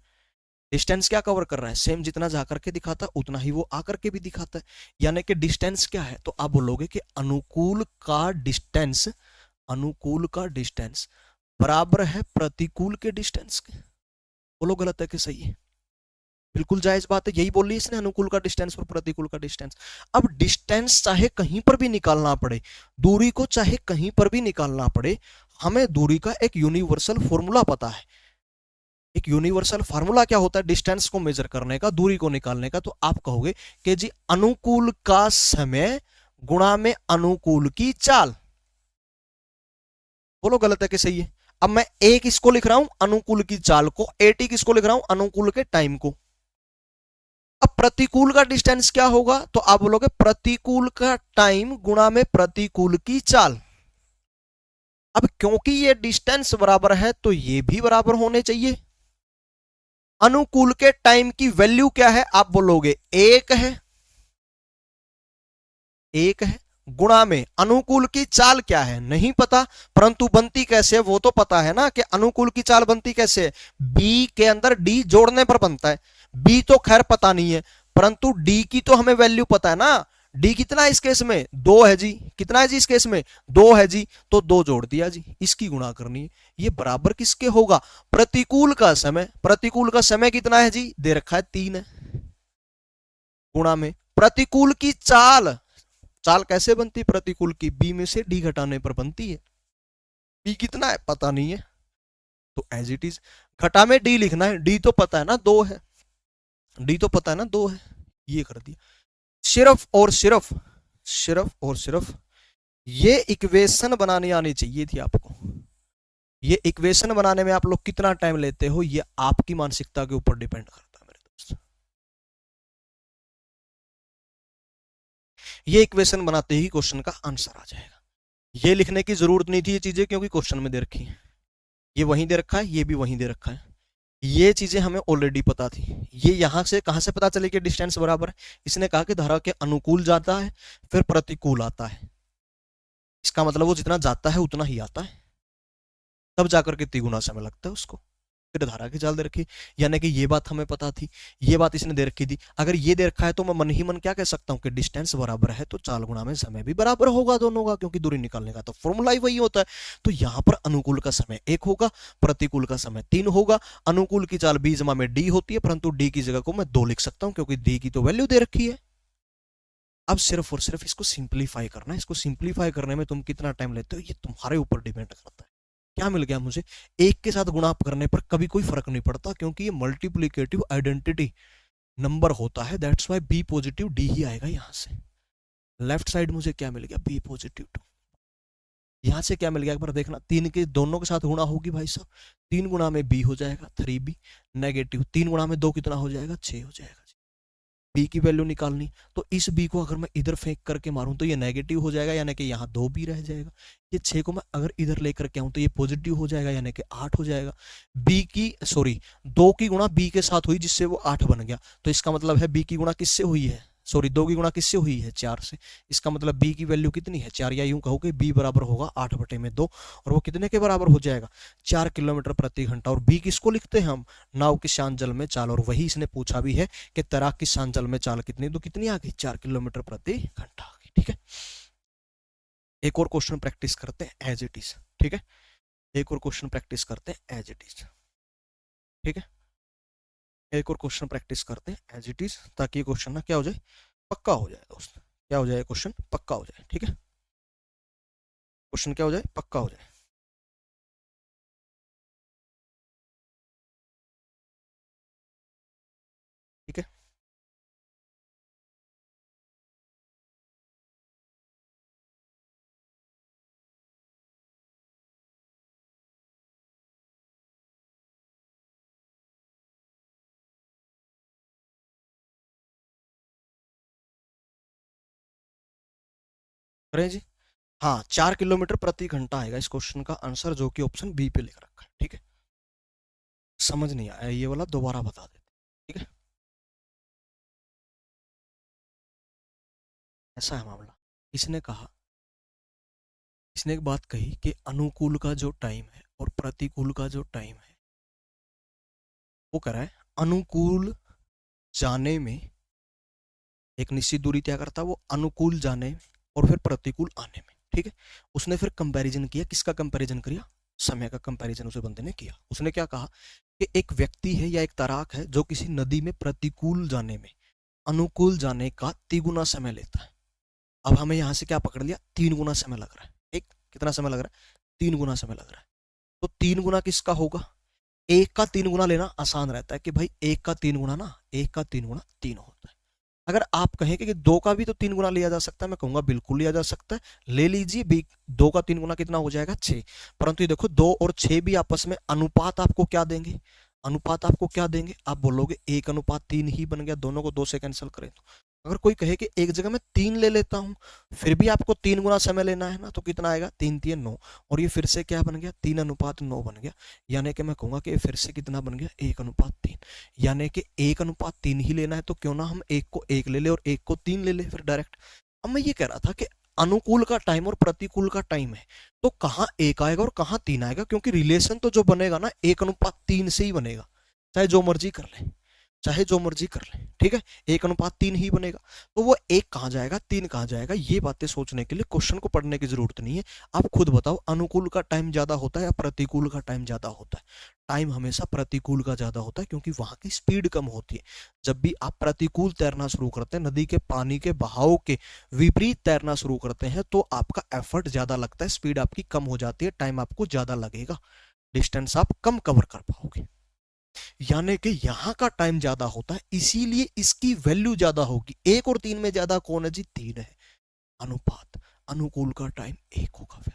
डिस्टेंस क्या कवर कर रहा है, सेम, जितना जा करके दिखाता है उतना ही वो आकर के भी दिखाता है, यानी कि डिस्टेंस क्या है, तो आप बोलोगे कि अनुकूल का डिस्टेंस, अनुकूल का डिस्टेंस बराबर है प्रतिकूल के डिस्टेंस के। बोलो गलत है कि सही है? बिल्कुल जायज बात है, यही बोल रही है इसने, अनुकूल का डिस्टेंस और प्रतिकूल का डिस्टेंस। अब डिस्टेंस चाहे कहीं पर भी निकालना पड़े, दूरी को चाहे कहीं पर भी निकालना पड़े, हमें दूरी का एक यूनिवर्सल फॉर्मूला पता है। एक यूनिवर्सल फार्मूला क्या होता है डिस्टेंस को मेजर करने का, दूरी को निकालने का? तो आप कहोगे कि जी अनुकूल का समय गुणा में अनुकूल की चाल। बोलो गलत है कि सही है? अब मैं ए किसको लिख रहा हूं, अनुकूल की चाल को, एटी किसको लिख रहा हूं, अनुकूल के टाइम को। अब प्रतिकूल का डिस्टेंस क्या होगा, तो आप बोलोगे प्रतिकूल का टाइम गुणा में प्रतिकूल की चाल। अब क्योंकि ये डिस्टेंस बराबर है तो ये भी बराबर होने चाहिए। अनुकूल के टाइम की वैल्यू क्या है, आप बोलोगे 1 है, 1 है, गुणा में अनुकूल की चाल क्या है नहीं पता, परंतु बनती कैसे है वो तो पता है ना, कि अनुकूल की चाल बनती कैसे है, बी के अंदर डी जोड़ने पर बनता है। बी तो खैर पता नहीं है, परंतु डी की तो हमें वैल्यू पता है ना, डी कितना है इस केस में, 2 है जी, कितना है जी इस केस में, 2 है जी, तो 2 जोड़ दिया जी, इसकी गुणा करनी है। ये बराबर किसके होगा, प्रतिकूल का समय, प्रतिकूल का समय कितना है जी, दे रखा है 3 है, गुणा में प्रतिकूल की चाल, चाल कैसे बनती प्रतिकूल की, बी में से डी घटाने पर बनती है, बी कितना है पता नहीं है, तो एज इट इज घटा में डी लिखना है, डी तो पता है ना 2 है, डी तो पता है ना 2 है, ये कर दिया। सिर्फ और सिर्फ, सिर्फ और सिर्फ ये इक्वेशन बनाने आनी चाहिए थी आपको। ये इक्वेशन बनाने में आप लोग कितना टाइम लेते हो ये आपकी मानसिकता के ऊपर डिपेंड करता है मेरे दोस्त। ये इक्वेशन बनाते ही क्वेश्चन का आंसर आ जाएगा, ये लिखने की जरूरत नहीं थी ये चीजें, क्योंकि क्वेश्चन में दे रखी है, ये वहीं दे रखा है, ये भी वहीं दे रखा है, ये चीजें हमें ऑलरेडी पता थी। ये यहां से कहां से पता चले कि डिस्टेंस बराबर है, इसने कहा कि धारा के अनुकूल जाता है फिर प्रतिकूल आता है, इसका मतलब वो जितना जाता है उतना ही आता है, तब जाकर के तिगुना समय लगता है उसको, फिर धारा की चाल दे रखी, यानी कि ये बात हमें पता थी, ये बात इसने दे रखी थी। अगर ये दे रखा है तो मैं मन ही मन क्या कह सकता हूं कि डिस्टेंस बराबर है तो चाल गुणा में समय भी बराबर होगा दोनों का, क्योंकि दूरी निकालने का तो फॉर्मूला ही वही होता है। तो यहां पर अनुकूल का समय 1 होगा, प्रतिकूल का समय 3 होगा, अनुकूल की चाल b जमा में डी होती है, परंतु डी की जगह को मैं 2 लिख सकता हूं क्योंकि डी की तो वैल्यू दे रखी है। अब सिर्फ और सिर्फ इसको सिंप्लीफाई करना है, इसको सिंप्लीफाई करने में तुम कितना टाइम लेते हो ये तुम्हारे ऊपर डिपेंड करता है। क्या मिल गया मुझे, 1 के साथ गुणा करने पर कभी कोई फर्क नहीं पड़ता, क्योंकि ये मल्टीप्लीकेटिव आइडेंटिटी नंबर होता है, that's why B positive D ही आएगा यहां से। लेफ्ट साइड मुझे क्या मिल गया, बी पॉजिटिव 2, यहां से क्या मिल गया एक बार देखना, 3 के दोनों के साथ गुणा होगी भाई साहब, 3 गुणा में बी हो जाएगा 3b, नेगेटिव 3 गुणा में 2 कितना हो जाएगा 6 हो जाएगा। बी की वैल्यू निकालनी, तो इस बी को अगर मैं इधर फेंक करके मारूं तो ये नेगेटिव हो जाएगा, यानी कि यहाँ 2 बी रह जाएगा। ये 6 को मैं अगर इधर लेकर के आऊं तो ये पॉजिटिव हो जाएगा, यानी कि 8 हो जाएगा। बी की 2 की गुणा बी के साथ हुई जिससे वो 8 बन गया, तो इसका मतलब है बी की गुणा किससे हुई है, 2 की गुणा किससे हुई है 4 से, इसका मतलब बी की वैल्यू कितनी है 4, या यूं कहो कि बी बराबर होगा 8/2, और वो कितने के बराबर हो जाएगा 4 किलोमीटर प्रति घंटा। और बी किसको लिखते हैं हम, नाव की शांत में चाल, और वही इसने पूछा भी है कि तैराक की शांत में चाल कितनी, तो कितनी आ गई 4 किलोमीटर प्रति घंटा आ गई। ठीक है, एक और क्वेश्चन प्रैक्टिस करते हैं एज इट इज। ठीक है, एक और क्वेश्चन प्रैक्टिस करते हैं एज इट इज। ठीक है, एक और क्वेश्चन प्रैक्टिस करते हैं एज इट इज, ताकि ये क्वेश्चन ना क्या हो जाए, पक्का हो जाए दोस्त, क्या हो जाए क्वेश्चन पक्का हो जाए। ठीक है, क्वेश्चन क्या हो जाए, पक्का हो जाए। ठीक है, करें जी। हाँ, 4 किलोमीटर प्रति घंटा आएगा इस क्वेश्चन का आंसर, जो कि ऑप्शन बी पे लिख रखा है। ठीक है, समझ नहीं आया ये वाला दोबारा बता देते। ठीक है, ऐसा है मामला, इसने कहा, इसने एक बात कही कि अनुकूल का जो टाइम है और प्रतिकूल का जो टाइम है वो कह रहा है अनुकूल जाने में एक निश्चित दूरी तय करता है, वो अनुकूल जाने में और फिर प्रतिकूल आने में। ठीक है, उसने फिर कंपैरिजन किया, किसका कंपैरिजन किया, समय का कंपैरिजन उसे बंदे ने किया। उसने क्या कहा कि एक व्यक्ति है या एक तैराक है जो किसी नदी में प्रतिकूल जाने में अनुकूल जाने का 3 गुना समय लेता है। अब हमें यहां से क्या पकड़ लिया, 3 गुना समय लग रहा है। एक कितना समय लग रहा है, 3 गुना समय लग रहा है, तो 3 गुना किसका होगा, 1 का 3 गुना लेना आसान रहता है कि भाई 1 का 3 गुना ना, 1 का 3 गुना 3 होता है। अगर आप कहें कि 2 का भी तो 3 गुना लिया जा सकता है, मैं कहूंगा बिल्कुल लिया जा सकता है, ले लीजिए। 2 का 3 गुना कितना हो जाएगा 6, परंतु ये देखो 2 और 6 भी आपस में अनुपात आपको क्या देंगे, अनुपात आपको क्या देंगे, आप बोलोगे 1:3 ही बन गया, दोनों को 2 से कैंसिल करें तो। अगर कोई कहे कि एक जगह मैं 3 ले लेता हूं फिर भी आपको 3 गुना समय लेना है ना, तो कितना आएगा 3×3 = 9, और ये फिर से क्या बन गया 3:9 बन गया, यानी कि मैं कहूंगा कि फिर से कितना बन गया 1:3, यानी कि 1:3 ही लेना है, तो क्यों ना हम 1 को 1 ले ले और 1 को 3 ले ले फिर डायरेक्ट। अब मैं ये कह रहा था कि अनुकूल का टाइम और प्रतिकूल का टाइम है, तो कहाँ 1 आएगा और कहाँ 3 आएगा, क्योंकि रिलेशन तो जो बनेगा ना 1:3 से ही बनेगा, चाहे जो मर्जी कर ले। चाहे जो मर्जी कर ले, ठीक है, 1:3 ही बनेगा। तो वो 1 कहाँ जाएगा, 3 कहाँ जाएगा, ये बातें सोचने के लिए क्वेश्चन को पढ़ने की जरूरत नहीं है। आप खुद बताओ, अनुकूल का टाइम ज्यादा होता है या प्रतिकूल का टाइम ज्यादा होता है? टाइम हमेशा प्रतिकूल का ज्यादा होता है, क्योंकि वहां की स्पीड कम होती है। जब भी आप प्रतिकूल तैरना शुरू करते हैं, नदी के पानी के बहाव के विपरीत तैरना शुरू करते हैं, तो आपका एफर्ट ज्यादा लगता है, स्पीड आपकी कम हो जाती है, टाइम आपको ज्यादा लगेगा, डिस्टेंस आप कम कवर कर पाओगे। यानी कि यहां का टाइम ज्यादा होता है, इसीलिए इसकी वैल्यू ज्यादा होगी। 1 और 3 में ज्यादा कौन है जी? 3 है। अनुपात, अनुकूल का टाइम 1 होगा फिर,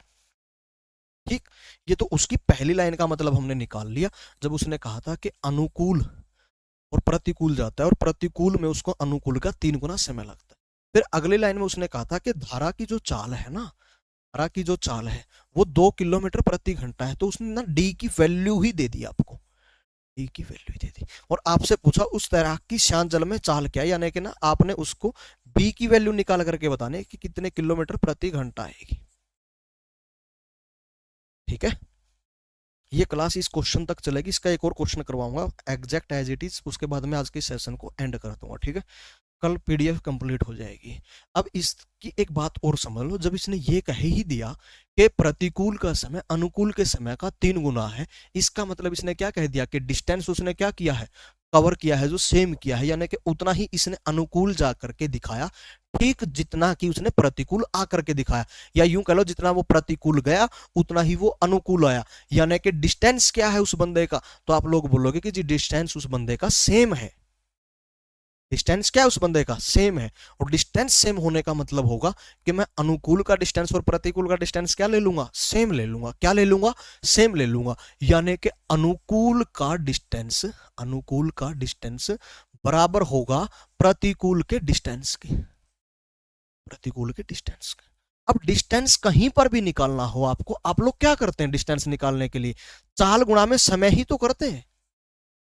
ठीक। ये तो उसकी पहली लाइन का मतलब हमने निकाल लिया, जब उसने कहा था कि अनुकूल और प्रतिकूल जाता है, और प्रतिकूल में उसको अनुकूल का 3 गुना समय लगता है। फिर अगली लाइन में उसने कहा था कि धारा की जो चाल है ना, धारा की जो चाल है वो 2 किलोमीटर प्रति घंटा है, तो उसने ना डी की वैल्यू ही दे दी आपको, डी की वैल्यू दे दी, और आपसे पूछा उस तैराक की शांत जल में चाल क्या है, यानी कि ना आपने उसको बी की वैल्यू निकाल करके बताने कि कितने किलोमीटर प्रति घंटा आएगी, ठीक है। ये क्लास इस क्वेश्चन तक चलेगी, इसका एक और क्वेश्चन करवाऊंगा एग्जैक्ट एज इट इज, उसके बाद में आज के सेशन को एंड कर दूंगा, ठीक है। कल पीडीएफ कंप्लीट हो जाएगी। अब इसकी एक बात और समझ लो, जब इसने ये कह ही दिया कि प्रतिकूल का समय अनुकूल के समय का 3 गुना है, इसका मतलब इसने क्या कह दिया कि डिस्टेंस उसने क्या किया है, कवर किया है, जो सेम किया है, यानी कि उतना ही इसने अनुकूल जा करके दिखाया, ठीक जितना कि उसने प्रतिकूल आकर के दिखाया, या यूं कह लो जितना वो प्रतिकूल गया उतना ही वो अनुकूल आया, यानी कि डिस्टेंस क्या है उस बंदे का, तो आप लोग बोलोगे कि जी डिस्टेंस उस बंदे का सेम है, डिस्टेंस क्या है उस बंदे का, सेम है। और डिस्टेंस सेम होने का मतलब होगा कि मैं अनुकूल का डिस्टेंस और प्रतिकूल का डिस्टेंस क्या ले लूंगा, सेम ले लूंगा, क्या ले लूंगा, सेम ले लूंगा, यानी कि अनुकूल का डिस्टेंस, अनुकूल का डिस्टेंस बराबर होगा प्रतिकूल के डिस्टेंस के, प्रतिकूल के डिस्टेंस के। अब डिस्टेंस कहीं पर भी निकालना हो आपको, आप लोग क्या करते हैं डिस्टेंस निकालने के लिए, चाल गुणा में समय ही तो करते हैं,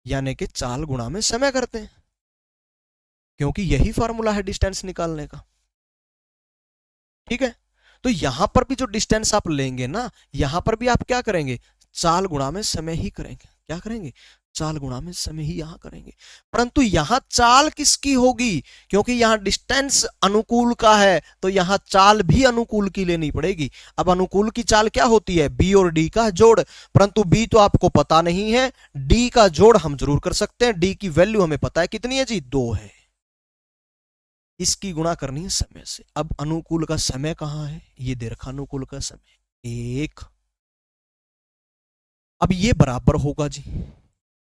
यानी कि चाल गुणा में समय करते हैं, क्योंकि यही फॉर्मूला है डिस्टेंस निकालने का, ठीक है। तो यहां पर भी जो डिस्टेंस आप लेंगे ना, यहां पर भी आप क्या करेंगे, चाल गुणा में समय ही करेंगे, क्या करेंगे, चाल गुणा में समय ही यहां करेंगे। परंतु यहां चाल किसकी होगी, क्योंकि यहां डिस्टेंस अनुकूल का है, तो यहां चाल भी अनुकूल की लेनी पड़ेगी। अब अनुकूल की चाल क्या होती है, बी और डी का जोड़, परंतु बी तो आपको पता नहीं है, डी का जोड़ हम जरूर कर सकते हैं, डी की वैल्यू हमें पता है कितनी है जी, 2 है, इसकी गुणा करनी है समय से। अब अनुकूल का समय कहां है, ये दे रखा अनुकूल का समय 1, अब ये बराबर होगा जी,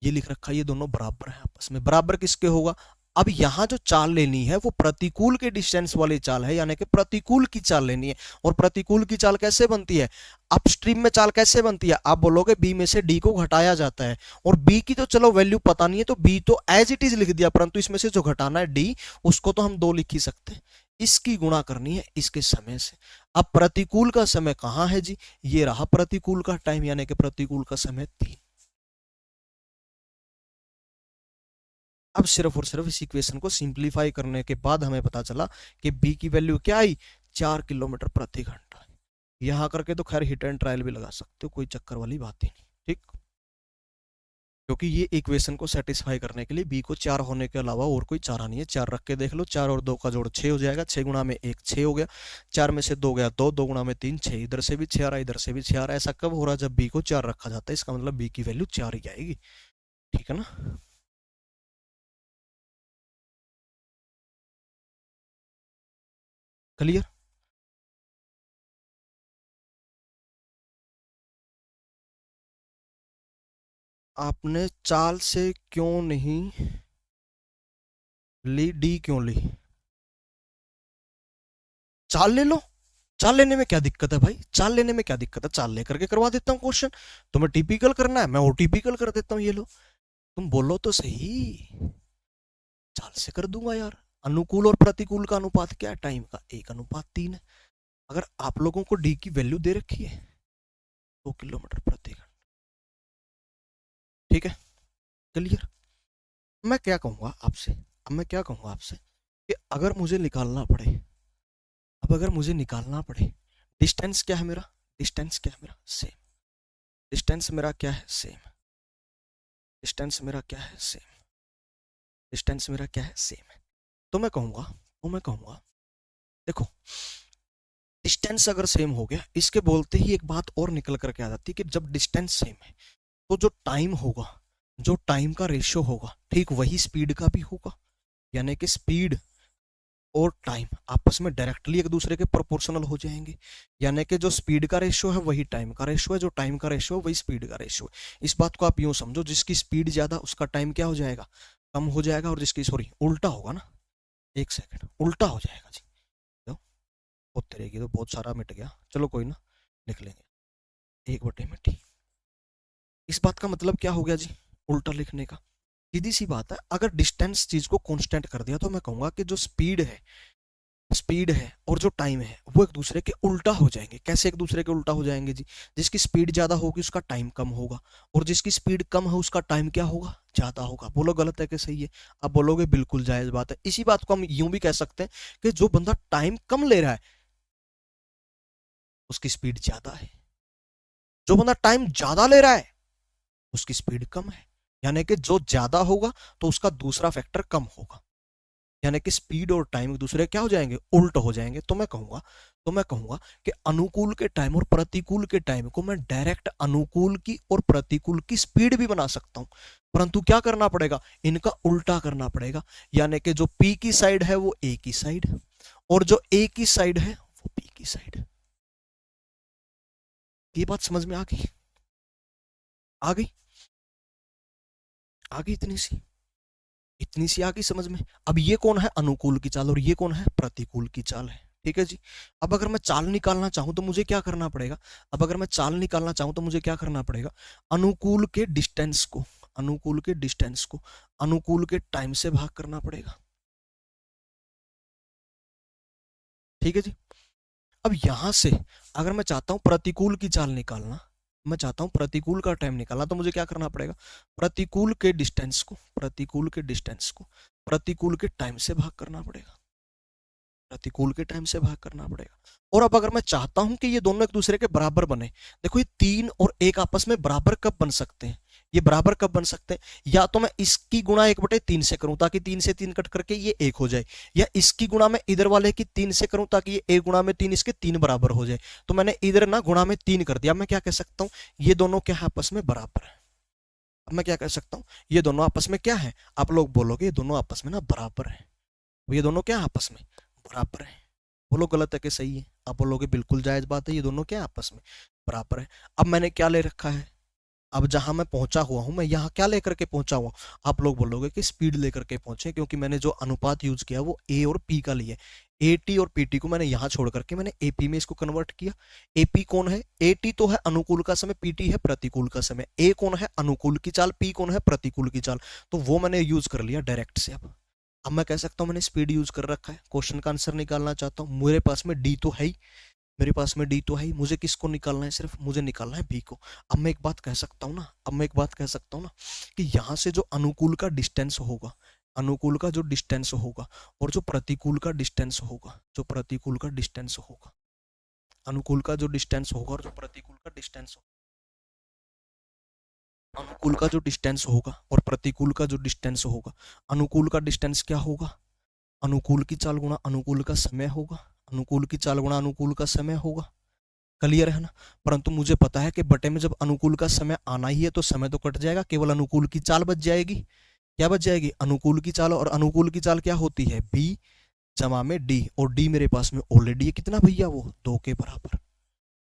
ये लिख रखा, ये दोनों बराबर है आपस में, बराबर किसके होगा, अब यहां जो चाल लेनी है वो प्रतिकूल के डिस्टेंस वाली चाल है, यानी कि प्रतिकूल की चाल लेनी है। और प्रतिकूल की चाल कैसे बनती है, अपस्ट्रीम में चाल कैसे बनती है, आप बोलोगे बी में से डी को घटाया जाता है, और बी की तो चलो वैल्यू पता नहीं है, तो बी तो एज इट इज लिख दिया, परंतु इसमें से जो घटाना है डी, उसको तो हम 2 लिख ही सकते हैं, इसकी गुणा करनी है इसके समय से। अब प्रतिकूल का समय कहां है जी, ये रहा प्रतिकूल का टाइम, यानी कि प्रतिकूल का समय 3। अब सिर्फ और सिर्फ इस इक्वेशन को सिंप्लीफाई करने के बाद हमें पता चला कि बी की वैल्यू क्या आई, 4 किलोमीटर प्रति घंटा। यहां करके तो खैर हिट एंड ट्रायल भी लगा सकते हो, कोई चक्कर वाली बात ही नहीं, ठीक। क्योंकि ये इक्वेशन को सेटिस्फाई करने के लिए बी को 4 होने के अलावा और कोई चारा नहीं है, 4 रख के देख लो, 4 और 2 का जोड़ 6 हो जाएगा, 6 गुणा में 1 6 हो गया, 4 में से 2 गया 2, 2 गुणा में 3 6, इधर से भी 6 आ रहा, इधर से भी 6 आ रहा। ऐसा कब हो रहा, जब बी को 4 रखा जाता है, इसका मतलब बी की वैल्यू 4 ही आएगी, ठीक है ना। क्लियर। आपने चाल से क्यों नहीं ली, डी क्यों ली, चाल ले लो, चाल लेने में क्या दिक्कत है भाई, चाल लेने में क्या दिक्कत है, चाल लेकर के करवा देता हूँ क्वेश्चन। तुम्हें टिपिकल करना है, मैं ओटिपिकल कर देता हूँ, ये लो, तुम बोलो तो सही, चाल से कर दूंगा यार। अनुकूल और प्रतिकूल का अनुपात क्या है टाइम का, 1:3 है। अगर आप लोगों को डी की वैल्यू दे रखी है 2 किलोमीटर प्रति घंटा, ठीक है, क्लियर। मैं क्या कहूंगा आपसे, अब मैं क्या कहूंगा आपसे कि अगर मुझे निकालना पड़े, अब अगर मुझे निकालना पड़े, डिस्टेंस क्या है मेरा, डिस्टेंस क्या है मेरा, सेम, डिस्टेंस मेरा क्या है, सेम, डिस्टेंस मेरा क्या है, सेम, डिस्टेंस मेरा क्या है, सेम है। तो मैं कहूँगा देखो, डिस्टेंस अगर सेम हो गया, इसके बोलते ही एक बात और निकल करके आ जाती है कि जब डिस्टेंस सेम है तो जो टाइम होगा, जो टाइम का रेशियो होगा, ठीक वही स्पीड का भी होगा। यानी कि स्पीड और टाइम आपस में डायरेक्टली एक दूसरे के प्रोपोर्शनल हो जाएंगे। यानी कि जो स्पीड का रेशियो है वही टाइम का रेशियो है, जो टाइम का रेशियो है वही स्पीड का रेशियो है। इस बात को आप यूं समझो, जिसकी स्पीड ज्यादा उसका टाइम क्या हो जाएगा, कम हो जाएगा, और जिसकी सॉरी उल्टा होगा ना, एक सेकंड, उल्टा हो जाएगा जी। तो होते रहेगी, तो बहुत सारा मिट गया, चलो कोई ना, लिख लेंगे 1/t। इस बात का मतलब क्या हो गया जी, उल्टा लिखने का। सीधी सी बात है, अगर डिस्टेंस चीज को कांस्टेंट कर दिया तो मैं कहूंगा कि जो स्पीड है और जो टाइम है वो एक दूसरे के उल्टा हो जाएंगे। कैसे एक दूसरे के उल्टा हो जाएंगे जी, जिसकी स्पीड ज्यादा होगी उसका टाइम कम होगा, और जिसकी स्पीड कम है उसका टाइम क्या होगा, ज्यादा होगा। बोलो गलत है कि सही है? आप बोलोगे बिल्कुल जायज बात है। इसी बात को हम यूं भी कह सकते हैं कि जो बंदा टाइम कम ले रहा है उसकी स्पीड ज्यादा है, जो बंदा टाइम ज्यादा ले रहा है उसकी स्पीड कम है। यानी कि जो ज्यादा होगा तो उसका दूसरा फैक्टर कम होगा। यानी कि स्पीड और टाइम एक दूसरे क्या हो जाएंगे, उल्ट हो जाएंगे। तो मैं कहूंगा कि अनुकूल के टाइम और प्रतिकूल के टाइम को मैं डायरेक्ट अनुकूल की और प्रतिकूल की स्पीड भी बना सकता हूं, परंतु क्या करना पड़ेगा, इनका उल्टा करना पड़ेगा। यानी कि जो पी की साइड है वो ए की साइड, और जो ए की साइड है वो पी की साइड। ये बात समझ में आ गई? आ गई? आ गई? इतनी सी आ गई समझ में? अब ये कौन है अनुकूल की चाल और ये कौन है प्रतिकूल की चाल है, ठीक है जी। अब अगर मैं चाल निकालना चाहूं तो मुझे क्या करना पड़ेगा, अब अगर मैं चाल निकालना चाहूं तो मुझे क्या करना पड़ेगा, अनुकूल के डिस्टेंस को अनुकूल के डिस्टेंस को अनुकूल के टाइम से भाग करना पड़ेगा, ठीक है जी। अब यहां से अगर मैं चाहता हूं प्रतिकूल की चाल निकालना, मैं चाहता हूं प्रतिकूल का टाइम निकालना, तो मुझे क्या करना पड़ेगा, प्रतिकूल के डिस्टेंस को प्रतिकूल के टाइम से भाग करना पड़ेगा, प्रतिकूल के टाइम से भाग करना पड़ेगा। और अब अगर मैं चाहता हूं कि ये दोनों एक दूसरे के बराबर बने, देखो ये 3 और 1 आपस में बराबर कब बन सकते हैं, ये बराबर कब बन सकते हैं, या तो मैं इसकी गुणा 1/3 से करूं ताकि 3 से 3 कट करके ये 1 हो जाए, या इसकी गुणा मैं इधर वाले की 3 से करूं ताकि ये 1 गुणा में 3 इसके 3 बराबर हो जाए। तो मैंने इधर ना गुणा में 3 कर दिया, मैं क्या कह सकता हूं, ये दोनों क्या है, आपस में बराबर है। अब मैं क्या कह सकता हूं, ये दोनों आपस में क्या है, आप लोग बोलोगे ये दोनों आपस में ना बराबर है, ये दोनों क्या आपस में बराबर है। बोलो गलत है कि सही है? आप बोलोगे बिल्कुल जायज बात है, ये दोनों क्या आपस में बराबर है। अब मैंने क्या ले रखा है, अब जहां मैं पहुंचा हुआ हूं, मैं यहाँ क्या लेकर के पहुंचा हुआ, आप लोग बोलोगे कि स्पीड लेकर के पहुंचे, क्योंकि मैंने जो अनुपात यूज किया वो ए और पी का लिया, एटी और पीटी को मैंने यहाँ छोड़ करके मैंने एपी में इसको कन्वर्ट किया। एपी कौन है, एटी तो है अनुकूल का समय, पीटी है प्रतिकूल का समय। ए कौन है, अनुकूल की चाल, पी कौन है, प्रतिकूल की चाल। तो वो मैंने यूज कर लिया डायरेक्ट से। अब मैं कह सकता हूँ मैंने स्पीड यूज कर रखा है, क्वेश्चन का आंसर निकालना चाहता हूँ, मेरे पास में डी तो है ही, मेरे पास में डी तो है ही, मुझे किसको निकालना है, सिर्फ मुझे निकालना है बी को। अब मैं एक बात कह सकता हूँ ना, कि यहाँ से जो अनुकूल का डिस्टेंस होगा, अनुकूल का जो डिस्टेंस होगा और जो प्रतिकूल का डिस्टेंस होगा, जो प्रतिकूल का डिस्टेंस होगा, अनुकूल का जो डिस्टेंस होगा और जो प्रतिकूल का डिस्टेंस होगा, अनुकूल का जो डिस्टेंस होगा और प्रतिकूल का जो डिस्टेंस होगा, अनुकूल का डिस्टेंस क्या होगा, अनुकूल की चाल गुणा अनुकूल का समय होगा, अनुकूल की चाल गुणा अनुकूल का समय होगा। क्लियर है ना? परंतु मुझे पता है कि बटे में जब अनुकूल का समय आना ही है तो समय तो कट जाएगा, केवल अनुकूल की चाल बच जाएगी। क्या बच जाएगी, अनुकूल की चाल। और अनुकूल की चाल क्या होती है, बी जमा में डी, और डी मेरे पास में ऑलरेडी है कितना भैया, वो 2 के बराबर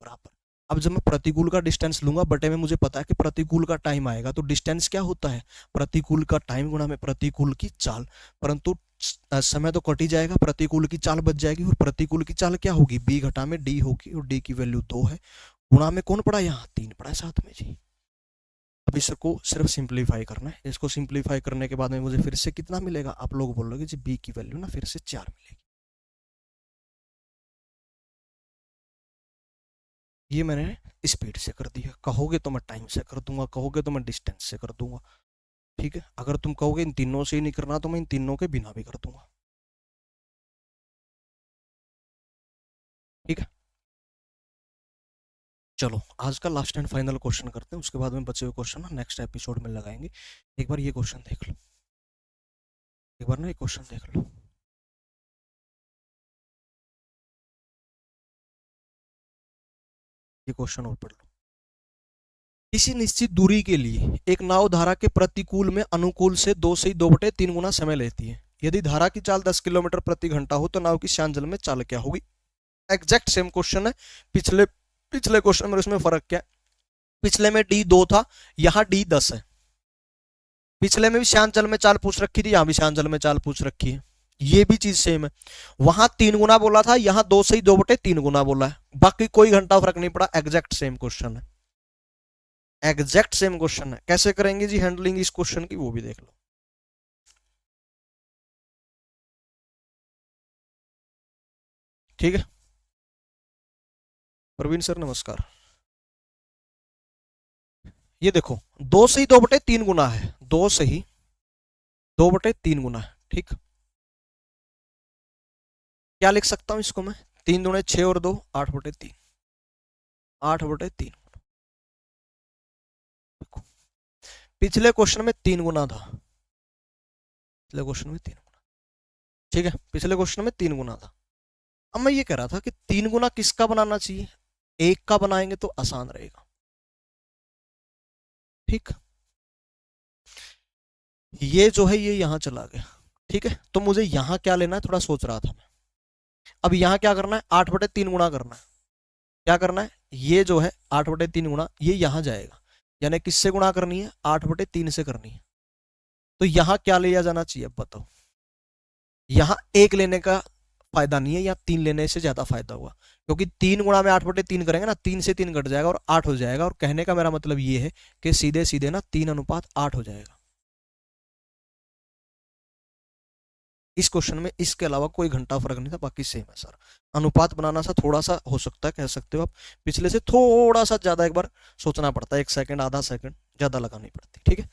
बराबर। अब जब मैं प्रतिकूल का डिस्टेंस लूंगा बटे में, मुझे पता है कि प्रतिकूल का टाइम आएगा, तो डिस्टेंस क्या होता है, प्रतिकूल का टाइम गुणा में प्रतिकूल की चाल। परंतु समय तो कट ही जाएगा, प्रतिकूल की चाल बच जाएगी, और प्रतिकूल की चाल क्या होगी, बी घटा में डी होगी, और डी की वैल्यू 2 है। गुणा में कौन पड़ा, यहाँ 3 पड़ा है साथ में जी। अब इसको सिर्फ सिंप्लीफाई करना है, इसको सिंप्लीफाई करने के बाद में मुझे फिर से कितना मिलेगा, आप लोग बोलोगे जी बी की वैल्यू ना फिर से 4 मिलेगी। ये मैंने स्पीड से कर दिया, कहोगे तो मैं टाइम से कर दूंगा, कहोगे तो मैं डिस्टेंस से कर दूंगा, ठीक है। अगर तुम कहोगे इन तीनों से ही नहीं करना तो मैं इन तीनों के बिना भी कर दूंगा, ठीक है। चलो आज का लास्ट एंड फाइनल क्वेश्चन करते हैं, उसके बाद में बचे हुए क्वेश्चन ना नेक्स्ट एपिसोड में लगाएंगे। एक बार ये क्वेश्चन देख लो। एक बार ना ये क्वेश्चन देख लो। ये क्वेश्चन और पढ़ लो। किसी निश्चित दूरी के लिए एक नाव धारा के प्रतिकूल में अनुकूल से 2 से 2/3 गुना समय लेती है। यदि धारा की चाल 10 किलोमीटर प्रति घंटा हो तो नाव की शांत जल में चाल क्या होगी। एग्जैक्ट सेम क्वेश्चन है। पिछले पिछले क्वेश्चन में उसमें फर्क क्या है, पिछले में D2 था, यहाँ D10 है। पिछले में भी शांत जल में चाल पूछ रखी थी, यहाँ भी शांत जल में चाल पूछ रखी है। ये भी चीज सेम है। वहां 3 गुना बोला था, यहाँ 2 से 2/3 गुना बोला है। बाकी कोई घंटा फर्क नहीं पड़ा। एग्जैक्ट सेम क्वेश्चन है। एग्जैक्ट सेम क्वेश्चन है। कैसे करेंगे जी हैंडलिंग इस क्वेश्चन की, वो भी देख लो। ठीक है प्रवीण सर नमस्कार। ये देखो 2 से ही 2/3 गुना है, 2 से ही 2/3 गुना है। ठीक, क्या लिख सकता हूं इसको मैं, 3 दूने 6 और 2 8/3, 8/3। पिछले क्वेश्चन में 3 गुना था, पिछले क्वेश्चन में 3 गुना। ठीक है, पिछले क्वेश्चन में 3 गुना था। अब मैं ये कह रहा था कि 3 गुना किसका बनाना चाहिए, 1 का बनाएंगे तो आसान रहेगा। ठीक, ये जो है ये यहां चला गया। ठीक है, तो मुझे यहां क्या लेना है, थोड़ा सोच रहा था मैं। अब यहां क्या करना है, 8/3 गुना करना है। क्या करना है, ये जो है 8/3 गुना, ये यहां जाएगा, यानी किससे गुणा करनी है, 8/3 से करनी है। तो यहां क्या लिया जाना चाहिए, अब बताओ। यहां 1 लेने का फायदा नहीं है, या 3 लेने से ज्यादा फायदा हुआ, क्योंकि 3 गुणा में 8/3 करेंगे ना, 3 से 3 कट जाएगा और 8 हो जाएगा। और कहने का मेरा मतलब ये है कि सीधे सीधे ना 3:8 हो जाएगा। इस क्वेश्चन में इसके अलावा कोई घंटा फर्क नहीं था, बाकी सेम है सर। अनुपात बनाना सा थोड़ा सा हो सकता है, कह सकते हो आप, पिछले से थोड़ा सा ज्यादा एक बार सोचना पड़ता है, 1 सेकंड आधा सेकंड ज्यादा लगानी पड़ती। ठीक है,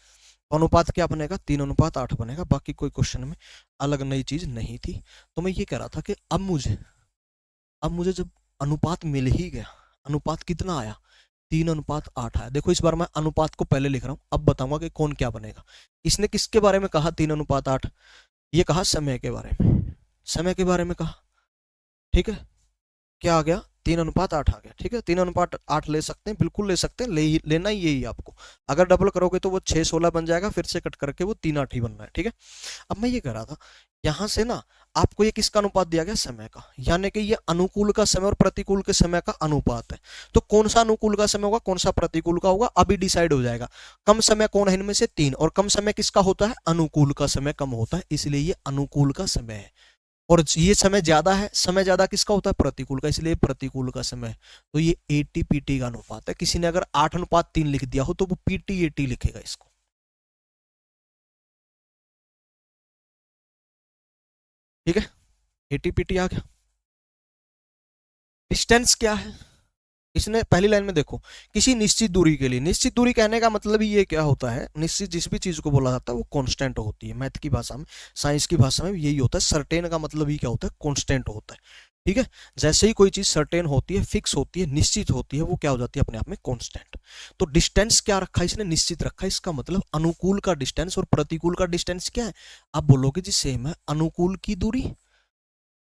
अनुपात क्या बनेगा, 3:8 बनेगा। बाकी कोई क्वेश्चन में अलग नई चीज नहीं थी। तो मैं ये कह रहा था कि अब मुझे जब अनुपात मिल ही गया, अनुपात कितना आया, 3:8 आया। देखो इस बार मैं अनुपात को पहले लिख रहा हूं, अब बताऊंगा कि कौन क्या बनेगा। इसने किसके बारे में कहा 3:8, ये कहा समय के बारे में, समय के बारे में कहा। ठीक है, क्या आ गया, 3:8 आ गया। ठीक है, 3:8 ले सकते हैं, बिल्कुल ले सकते हैं, लेना ही यही आपको। अगर डबल करोगे तो वो 6/16 बन जाएगा, फिर से कट करके वो 3:8 ही बनना है। ठीक है, अब मैं ये कह रहा था, यहां से ना आपको ये किसका अनुपात दिया गया, समय का, यानी कि ये अनुकूल का समय और प्रतिकूल के समय का अनुपात है। तो कौन सा अनुकूल का समय होगा, कौन सा प्रतिकूल का होगा, अभी डिसाइड हो जाएगा। कम समय कौन है इनमें से, 3, और कम समय किसका होता है, अनुकूल का समय कम होता है, इसलिए ये अनुकूल का समय है। और ये समय ज्यादा है, समय ज्यादा किसका होता है, प्रतिकूल का, इसलिए प्रतिकूल का समय। तो ये AT/PT का अनुपात है। किसी ने अगर 8:3 लिख दिया हो तो वो PT/AT लिखेगा इसको। ठीक है, AT/PT आ गया। डिस्टेंस क्या है, इसने पहली लाइन में देखो, किसी निश्चित दूरी के लिए, निश्चित दूरी कहने का मतलब ही ये क्या होता है, निश्चित जिस भी चीज को बोला जाता है वो कांस्टेंट होती है। मैथ की भाषा में, साइंस की भाषा में यही होता है। सर्टेन का मतलब ही क्या होता है, कांस्टेंट होता है। ठीक है, जैसे ही कोई चीज सर्टेन होती है, फिक्स होती है, निश्चित होती है, वो क्या हो जाती है अपने आप में, कांस्टेंट। तो डिस्टेंस क्या रखा है इसने, निश्चित रखा है। इसका मतलब अनुकूल का डिस्टेंस और प्रतिकूल का डिस्टेंस क्या है, आप बोलोगे जी सेम है, अनुकूल की दूरी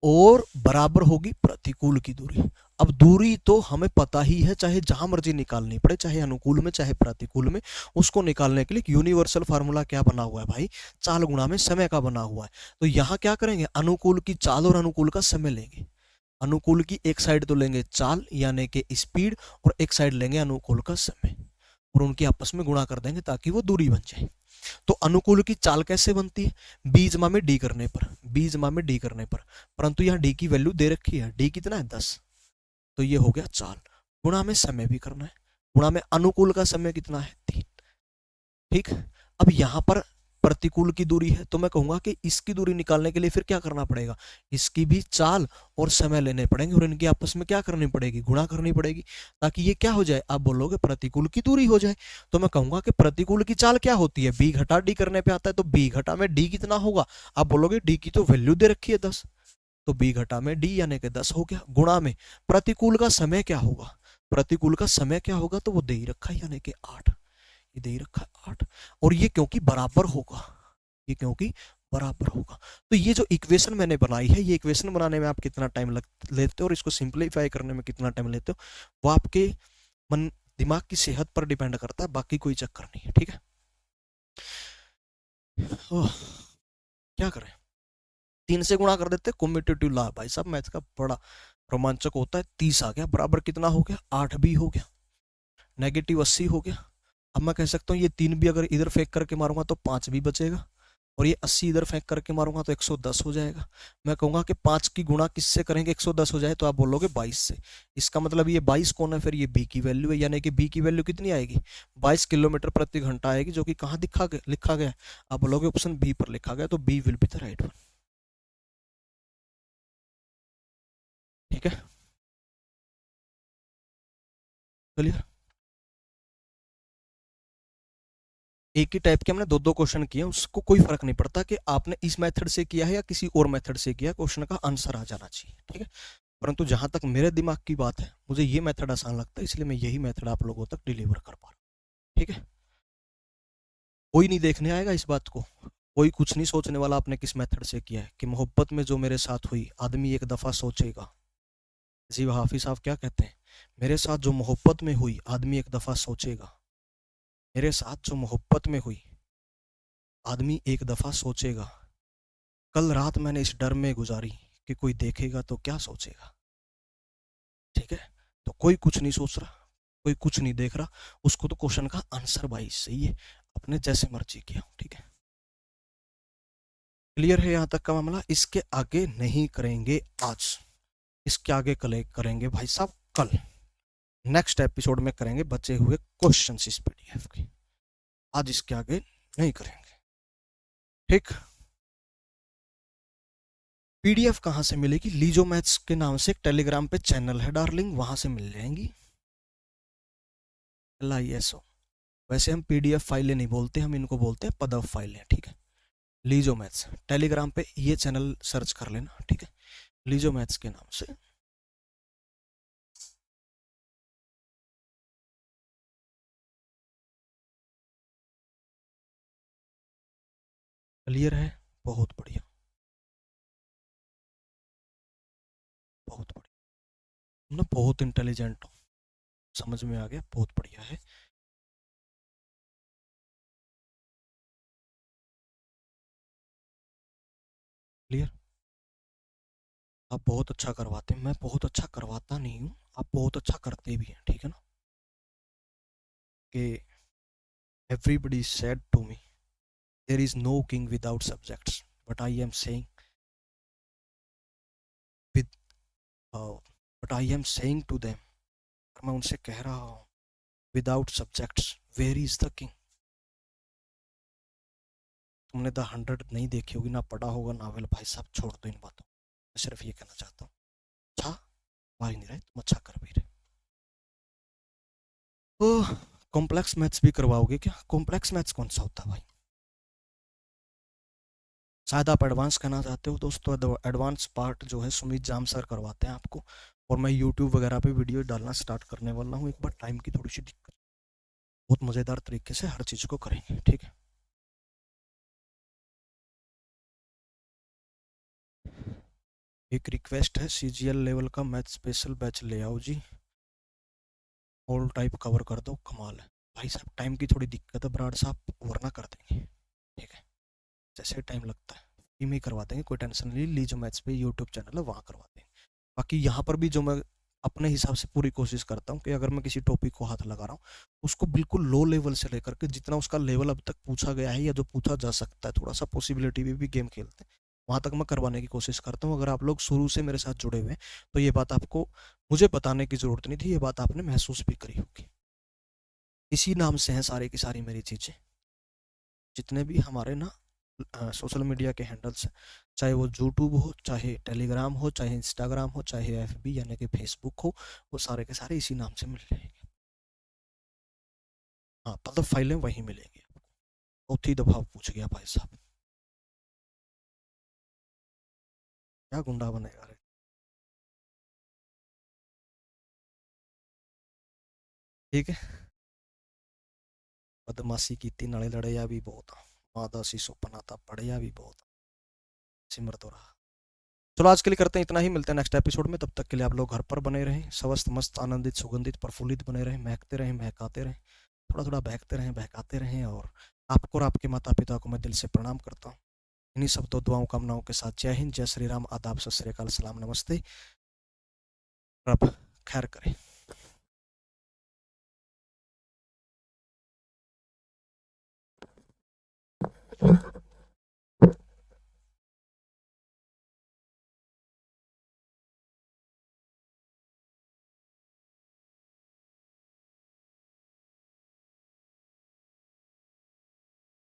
और बराबर होगी प्रतिकूल की दूरी। अब दूरी तो हमें पता ही है, चाहे जहां मर्जी निकालनी पड़े, चाहे अनुकूल में चाहे प्रतिकूल में। उसको निकालने के लिए यूनिवर्सल फार्मूला क्या बना हुआ है भाई, चाल गुणा में समय का बना हुआ है। तो यहां क्या करेंगे, अनुकूल की चाल और अनुकूल का समय लेंगे। अनुकूल की एक साइड तो लेंगे चाल यानी कि स्पीड, और एक साइड लेंगे अनुकूल का समय, और उनकी आपस में गुणा कर देंगे ताकि वो दूरी बन जाए। तो अनुकूल की चाल कैसे बनती है, b जमा में d करने पर, b जमा में d करने पर, परंतु यहाँ d की वैल्यू दे रखी है, d कितना है 10, तो ये हो गया चाल। गुणा में समय भी करना है, गुणा में अनुकूल का समय कितना है 3। ठीक, अब यहां पर प्रतिकूल की दूरी है, तो मैं कहूंगा कि इसकी दूरी निकालने के लिए फिर क्या करना पड़ेगा, इसकी भी चाल और समय लेने पड़ेंगे, और इनकी आपस में क्या करनी पड़ेगी, गुणा करनी पड़ेगी, ताकि ये क्या हो जाए, आप बोलोगे प्रतिकूल की दूरी हो जाए। तो मैं कहूंगा कि प्रतिकूल की चाल क्या होती है, b घटा d करने पे आता है, तो b घटा में d कितना होगा, आप बोलोगे d की तो वैल्यू दे रखी है 10, तो b घटा में d यानी कि 10 हो गया। गुणा में प्रतिकूल का समय क्या होगा, प्रतिकूल का समय क्या होगा, तो वो दे ही रखा है यानी कि 8, ये दे ही रखा है 8। और ये क्योंकि बराबर होगा, ये क्योंकि बराबर होगा। तो ये जो इक्वेशन मैंने बनाई है, ये इक्वेशन बनाने में आप कितना टाइम लेते हो और इसको सिंप्लीफाई करने में कितना टाइम लेते हो, वो आपके मन दिमाग की सेहत पर डिपेंड करता है, बाकी कोई चक्कर नहीं है, ठीक है। ओह, क्या करें, 3 से गुणा कर देते, कॉम्पिटिटिव ला भाई साहब मैथ्स का बड़ा रोमांचक होता है। 30 आ गया, बराबर कितना हो गया, 8 भी हो गया, नेगेटिव 80 हो गया। अब मैं कह सकता हूँ ये 3 भी अगर इधर फेंक करके मारूंगा तो 5 भी बचेगा, और ये 80 इधर फेंक करके मारूंगा तो 110 हो जाएगा। मैं कहूंगा कि 5 की गुणा किससे करेंगे 110 हो जाए, तो आप बोलोगे 22 से। इसका मतलब ये 22 कौन है, फिर ये बी की वैल्यू है, यानी कि बी की वैल्यू कितनी आएगी, 22 किलोमीटर प्रति घंटा आएगी, जो कि कहाँ लिखा गया, आप बोलोगे ऑप्शन बी पर लिखा गया, तो B will be the right one. ठीक है, चलिए। एक ही टाइप के हमने दो दो क्वेश्चन किए, उसको कोई फर्क नहीं पड़ता कि आपने इस मेथड से किया है या किसी और मेथड से किया, क्वेश्चन का आंसर आ जाना चाहिए, ठीक है। परंतु जहां तक मेरे दिमाग की बात है, मुझे ये मेथड आसान लगता है, इसलिए मैं यही मेथड आप लोगों तक डिलीवर कर पा रहा हूँ, ठीक है। कोई नहीं देखने आएगा इस बात को, कोई कुछ नहीं सोचने वाला आपने किस मेथड से किया है, कि मोहब्बत में जो मेरे साथ हुई आदमी एक दफा सोचेगा। जी हाफिज साहब क्या कहते हैं, मेरे साथ जो मोहब्बत में हुई आदमी एक दफा सोचेगा, मेरे साथ जो मोहब्बत में हुई आदमी एक दफा सोचेगा, कल रात मैंने इस डर में गुजारी कि कोई देखेगा तो क्या सोचेगा, ठीक है। तो कोई कुछ नहीं सोच रहा, कोई कुछ नहीं देख रहा, उसको तो क्वेश्चन का आंसर भाई सही है, अपने जैसे मर्जी किया, ठीक है। क्लियर है यहाँ तक का मामला, इसके आगे नहीं करेंगे आज, इसके आगे कल करेंगे भाई साहब कल, नेक्स्ट एपिसोड में करेंगे बचे हुए क्वेश्चन इस पीडीएफ के, आज इसके आगे नहीं करेंगे, ठीक। पीडीएफ कहाँ से मिलेगी, लीजो मैथ्स के नाम से एक टेलीग्राम पे चैनल है डार्लिंग, वहां से मिल जाएंगी, LISO। वैसे हम पीडीएफ फाइलें नहीं बोलते, हम इनको बोलते हैं पदव फाइलें, ठीक है। लीजो मैथ्स टेलीग्राम पे ये चैनल सर्च कर लेना, ठीक है, लीजो मैथ्स के नाम से। क्लियर है, बहुत बढ़िया, बहुत बढ़िया, तुम ना बहुत इंटेलिजेंट हो, समझ में आ गया, बहुत बढ़िया है। क्लियर, आप बहुत अच्छा करवाते हैं, मैं बहुत अच्छा करवाता नहीं हूँ, आप बहुत अच्छा करते भी हैं, ठीक है ना। कि everybody said to me there is no king without subjects, but I am saying with but I am saying to them, मैं उनसे कह रहा हूँ, without subjects where is the king. तुमने द 100 नहीं देखी होगी, ना पढ़ा होगा नावल, भाई साहब छोड़ दो इन बातों, मैं सिर्फ ये कहना चाहता हूँ, अच्छा भाई नहीं रहे तुम, अच्छा कर भी रहे। तो कॉम्प्लेक्स मैथ्स भी करवाओगे क्या, कॉम्प्लेक्स मैथ्स कौन सा होता है भाई, शायद आप एडवांस कहना चाहते हो दोस्तों, एडवांस पार्ट जो है सुमित जाम सर करवाते हैं आपको, और मैं यूट्यूब वगैरह पे वीडियो डालना स्टार्ट करने वाला हूँ, एक बार टाइम की थोड़ी सी दिक्कत, बहुत मज़ेदार तरीके से हर चीज़ को करेंगे, ठीक है। एक रिक्वेस्ट है, CGL लेवल का मैथ स्पेशल बैच ले आओ जी, ऑल टाइप कवर कर दो, कमाल है। भाई साहब टाइम की थोड़ी दिक्कत है बराड़ साहब, वरना कर देंगे, ठीक है, जैसे टाइम लगता है इमें ही करवा देंगे, कोई टेंशन नहीं, लीजो मैथ्स पे यूट्यूब चैनल है वहाँ करवा देंगे। बाकी यहाँ पर भी जो मैं अपने हिसाब से पूरी कोशिश करता हूँ कि अगर मैं किसी टॉपिक को हाथ लगा रहा हूँ, उसको बिल्कुल लो लेवल से लेकर के जितना उसका लेवल अब तक पूछा गया है या जो पूछा जा सकता है, थोड़ा सा पॉसिबिलिटी भी गेम खेलते हैं, वहाँ तक मैं करवाने की कोशिश करता हूँ। अगर आप लोग शुरू से मेरे साथ जुड़े हुए हैं तो ये बात आपको मुझे बताने की ज़रूरत नहीं थी, ये बात आपने महसूस भी करी होगी। इसी नाम से हैं सारी की सारी मेरी चीज़ें, जितने भी हमारे ना सोशल मीडिया के हैंडल्स हैं, चाहे वो यूट्यूब हो, चाहे टेलीग्राम हो, चाहे इंस्टाग्राम हो, चाहे FB यानी कि फेसबुक हो, वो सारे के सारे इसी नाम से मिल जाएंगे। हाँ मतलब फाइलें वहीं मिलेंगी आपको। चौथी दफा पूछ गया भाई साहब, क्या गुंडा बनेगा रे, ठीक है। बदमाशी की नाले लड़िया भी बहुत, माँ का सी सुपना था पढ़िया भी बहुत। सिमरत हो रहा। चलो आज के लिए करते हैं इतना ही, मिलते हैं नेक्स्ट एपिसोड में। तब तक के लिए आप लोग घर पर बने रहें, स्वस्थ मस्त आनंदित सुगंधित प्रफुल्लित बने रहें, महकते रहें महकाते रहें, थोड़ा थोड़ा बहकते रहें बहकाते रहें। और आपको और आपके माता पिता को मैं दिल से प्रणाम करता हूँ। इन्हीं शब्दों दुआओं कामनाओं के साथ जय हिंद, जय श्री राम, आदाब, सत श्री अकाल, सलाम, नमस्ते। रब खैर करे।